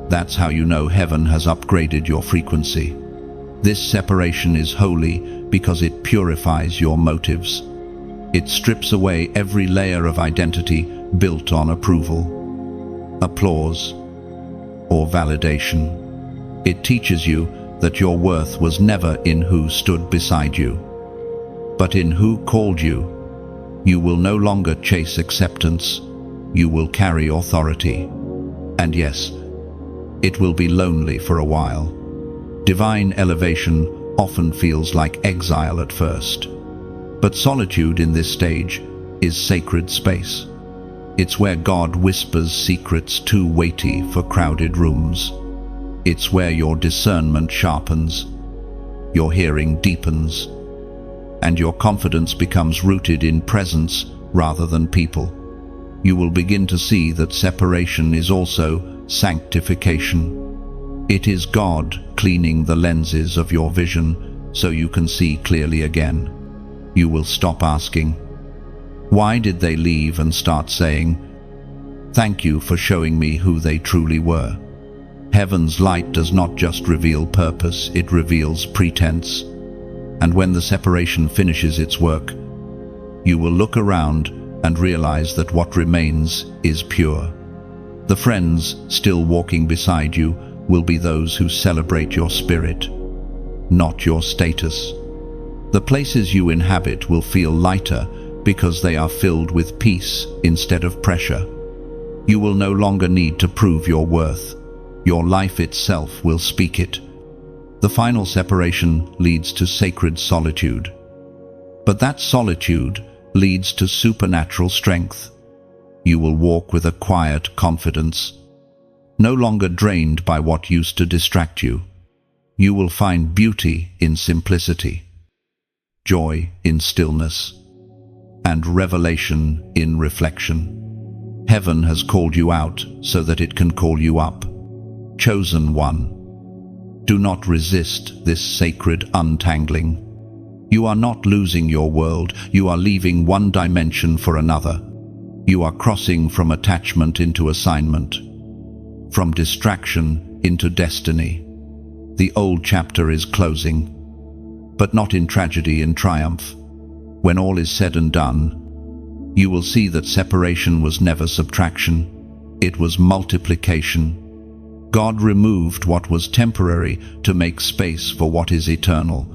That's how you know heaven has upgraded your frequency. This separation is holy because it purifies your motives. It strips away every layer of identity built on approval, applause, or validation. It teaches you that your worth was never in who stood beside you, but in who called you. You will no longer chase acceptance, you will carry authority. And yes, it will be lonely for a while. Divine elevation often feels like exile at first. But solitude in this stage is sacred space. It's where God whispers secrets too weighty for crowded rooms. It's where your discernment sharpens, your hearing deepens, and your confidence becomes rooted in presence rather than people. You will begin to see that separation is also sanctification. It is God cleaning the lenses of your vision so you can see clearly again. You will stop asking, "Why did they leave?" and start saying, "Thank you for showing me who they truly were." Heaven's light does not just reveal purpose, it reveals pretense. And when the separation finishes its work, you will look around and realize that what remains is pure. The friends still walking beside you will be those who celebrate your spirit, not your status. The places you inhabit will feel lighter because they are filled with peace instead of pressure. You will no longer need to prove your worth. Your life itself will speak it. The final separation leads to sacred solitude. But that solitude leads to supernatural strength. You will walk with a quiet confidence, no longer drained by what used to distract you. You will find beauty in simplicity, joy in stillness, and revelation in reflection. Heaven has called you out so that it can call you up. Chosen one. Do not resist this sacred untangling. You are not losing your world, you are leaving one dimension for another. You are crossing from attachment into assignment, from distraction into destiny. The old chapter is closing, but not in tragedy, in triumph. When all is said and done, you will see that separation was never subtraction, it was multiplication. God removed what was temporary to make space for what is eternal.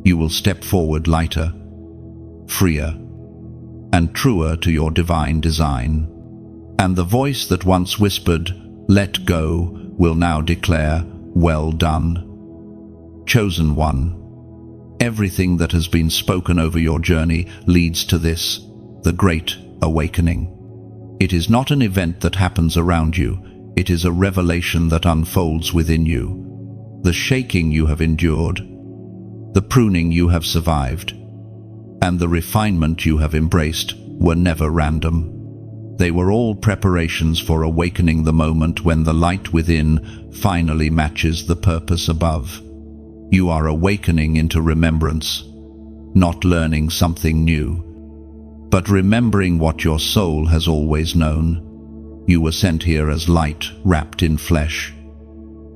You will step forward lighter, freer, and truer to your divine design. And the voice that once whispered, "Let go," will now declare, "Well done." Chosen one. Everything that has been spoken over your journey leads to this, the great awakening. It is not an event that happens around you, it is a revelation that unfolds within you. The shaking you have endured, the pruning you have survived, and the refinement you have embraced were never random. They were all preparations for awakening the moment when the light within finally matches the purpose above. You are awakening into remembrance, not learning something new, but remembering what your soul has always known. You were sent here as light wrapped in flesh,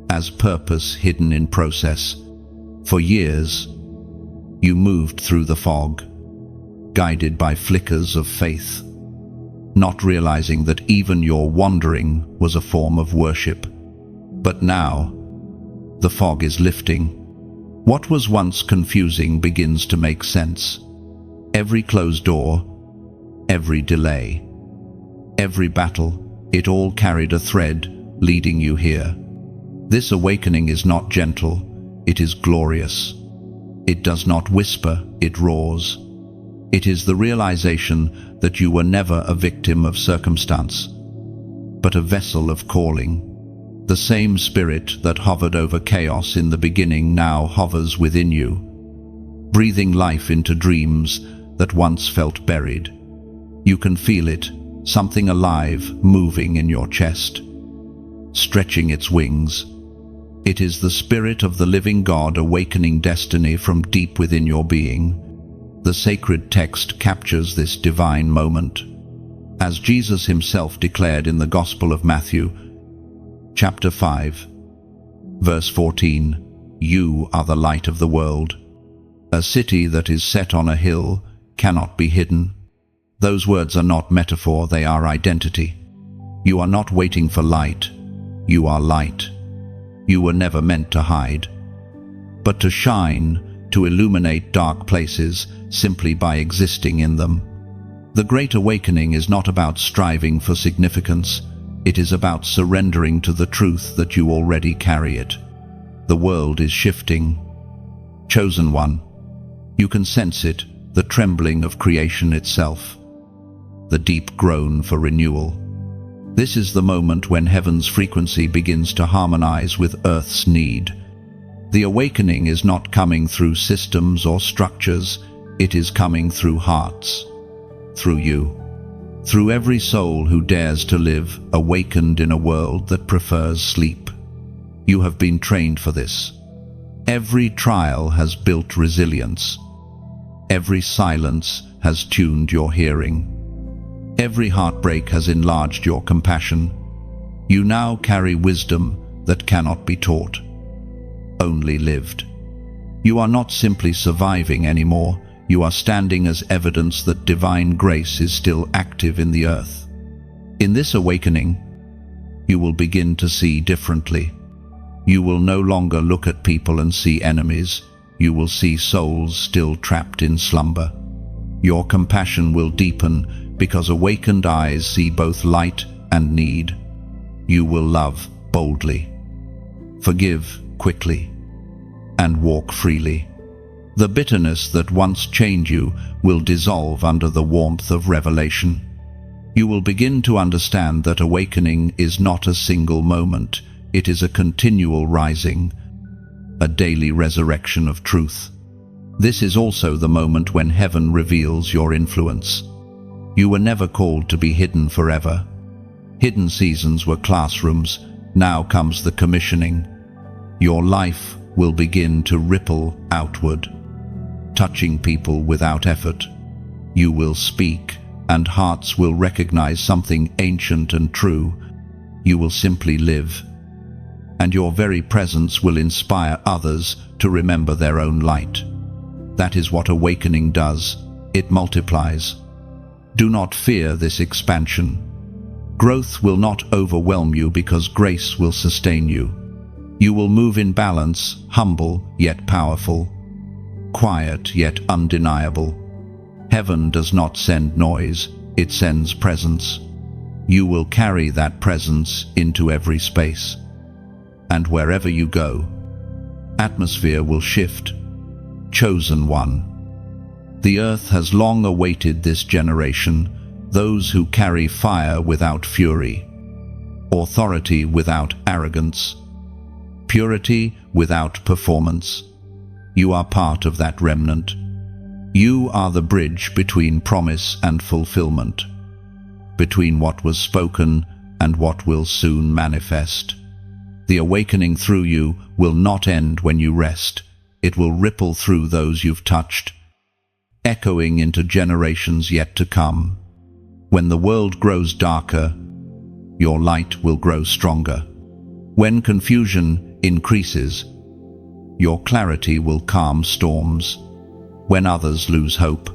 as purpose hidden in process. For years, you moved through the fog, guided by flickers of faith, not realizing that even your wandering was a form of worship. But now, the fog is lifting. What was once confusing begins to make sense. Every closed door, every delay, every battle, it all carried a thread leading you here. This awakening is not gentle, it is glorious. It does not whisper, it roars. It is the realization that you were never a victim of circumstance, but a vessel of calling. The same spirit that hovered over chaos in the beginning now hovers within you, breathing life into dreams that once felt buried. You can feel it, something alive moving in your chest, stretching its wings. It is the Spirit of the living God awakening destiny from deep within your being. The sacred text captures this divine moment. As Jesus himself declared in the Gospel of Matthew, chapter 5, verse 14, "You are the light of the world. A city that is set on a hill cannot be hidden." Those words are not metaphor, they are identity. You are not waiting for light, you are light. You were never meant to hide, but to shine, to illuminate dark places simply by existing in them. The Great Awakening is not about striving for significance, it is about surrendering to the truth that you already carry it. The world is shifting. Chosen one, you can sense it, the trembling of creation itself, the deep groan for renewal. This is the moment when heaven's frequency begins to harmonize with earth's need. The awakening is not coming through systems or structures, it is coming through hearts, through you, through every soul who dares to live awakened in a world that prefers sleep. You have been trained for this. Every trial has built resilience. Every silence has tuned your hearing. Every heartbreak has enlarged your compassion. You now carry wisdom that cannot be taught, only lived. You are not simply surviving anymore, you are standing as evidence that divine grace is still active in the earth. In this awakening, you will begin to see differently. You will no longer look at people and see enemies, you will see souls still trapped in slumber. Your compassion will deepen because awakened eyes see both light and need. You will love boldly, forgive quickly, and walk freely. The bitterness that once chained you will dissolve under the warmth of revelation. You will begin to understand that awakening is not a single moment, it is a continual rising, a daily resurrection of truth. This is also the moment when heaven reveals your influence. You were never called to be hidden forever. Hidden seasons were classrooms. Now comes the commissioning. Your life will begin to ripple outward, touching people without effort. You will speak, and hearts will recognize something ancient and true. You will simply live, and your very presence will inspire others to remember their own light. That is what awakening does. It multiplies. Do not fear this expansion. Growth will not overwhelm you because grace will sustain you. You will move in balance, humble yet powerful, quiet yet undeniable. Heaven does not send noise, it sends presence. You will carry that presence into every space. And wherever you go, atmosphere will shift. Chosen one. The earth has long awaited this generation, those who carry fire without fury, authority without arrogance, purity without performance. You are part of that remnant. You are the bridge between promise and fulfillment, between what was spoken and what will soon manifest. The awakening through you will not end when you rest. It will ripple through those you've touched, echoing into generations yet to come. When the world grows darker, your light will grow stronger. When confusion increases, your clarity will calm storms. When others lose hope,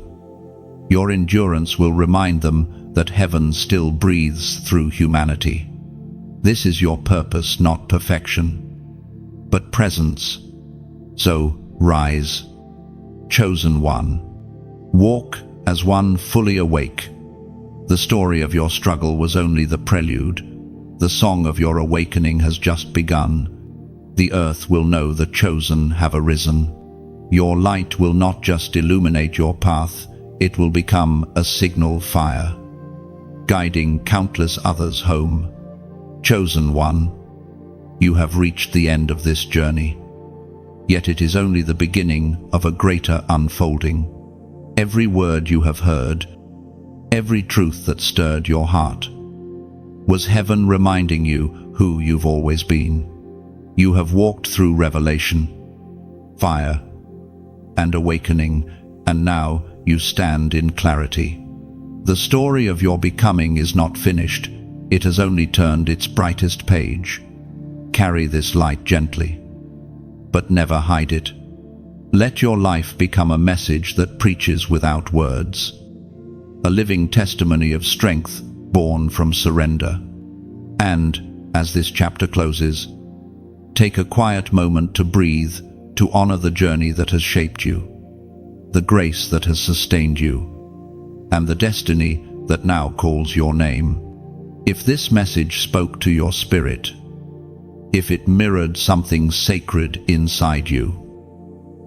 your endurance will remind them that heaven still breathes through humanity. This is your purpose, not perfection, but presence. So rise, chosen one. Walk as one fully awake. The story of your struggle was only the prelude. The song of your awakening has just begun. The earth will know the chosen have arisen. Your light will not just illuminate your path, it will become a signal fire, guiding countless others home. Chosen one, you have reached the end of this journey. Yet it is only the beginning of a greater unfolding. Every word you have heard, every truth that stirred your heart, was heaven reminding you who you've always been. You have walked through revelation, fire, and awakening, and now you stand in clarity. The story of your becoming is not finished. It has only turned its brightest page. Carry this light gently, but never hide it. Let your life become a message that preaches without words, a living testimony of strength born from surrender. And, as this chapter closes, take a quiet moment to breathe, to honor the journey that has shaped you, the grace that has sustained you, and the destiny that now calls your name. If this message spoke to your spirit, if it mirrored something sacred inside you,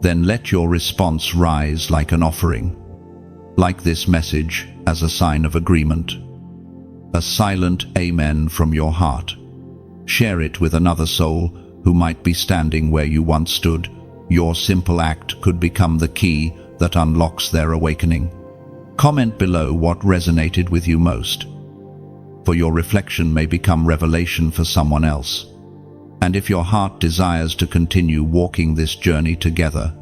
then let your response rise like an offering, like this message as a sign of agreement, a silent amen from your heart. Share it with another soul who might be standing where you once stood. Your simple act could become the key that unlocks their awakening. Comment below what resonated with you most, for your reflection may become revelation for someone else. And if your heart desires to continue walking this journey together,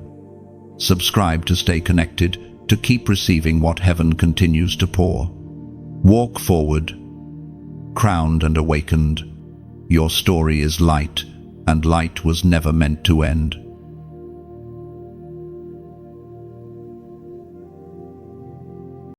subscribe to stay connected, to keep receiving what heaven continues to pour. Walk forward, crowned and awakened. Your story is light, and light was never meant to end.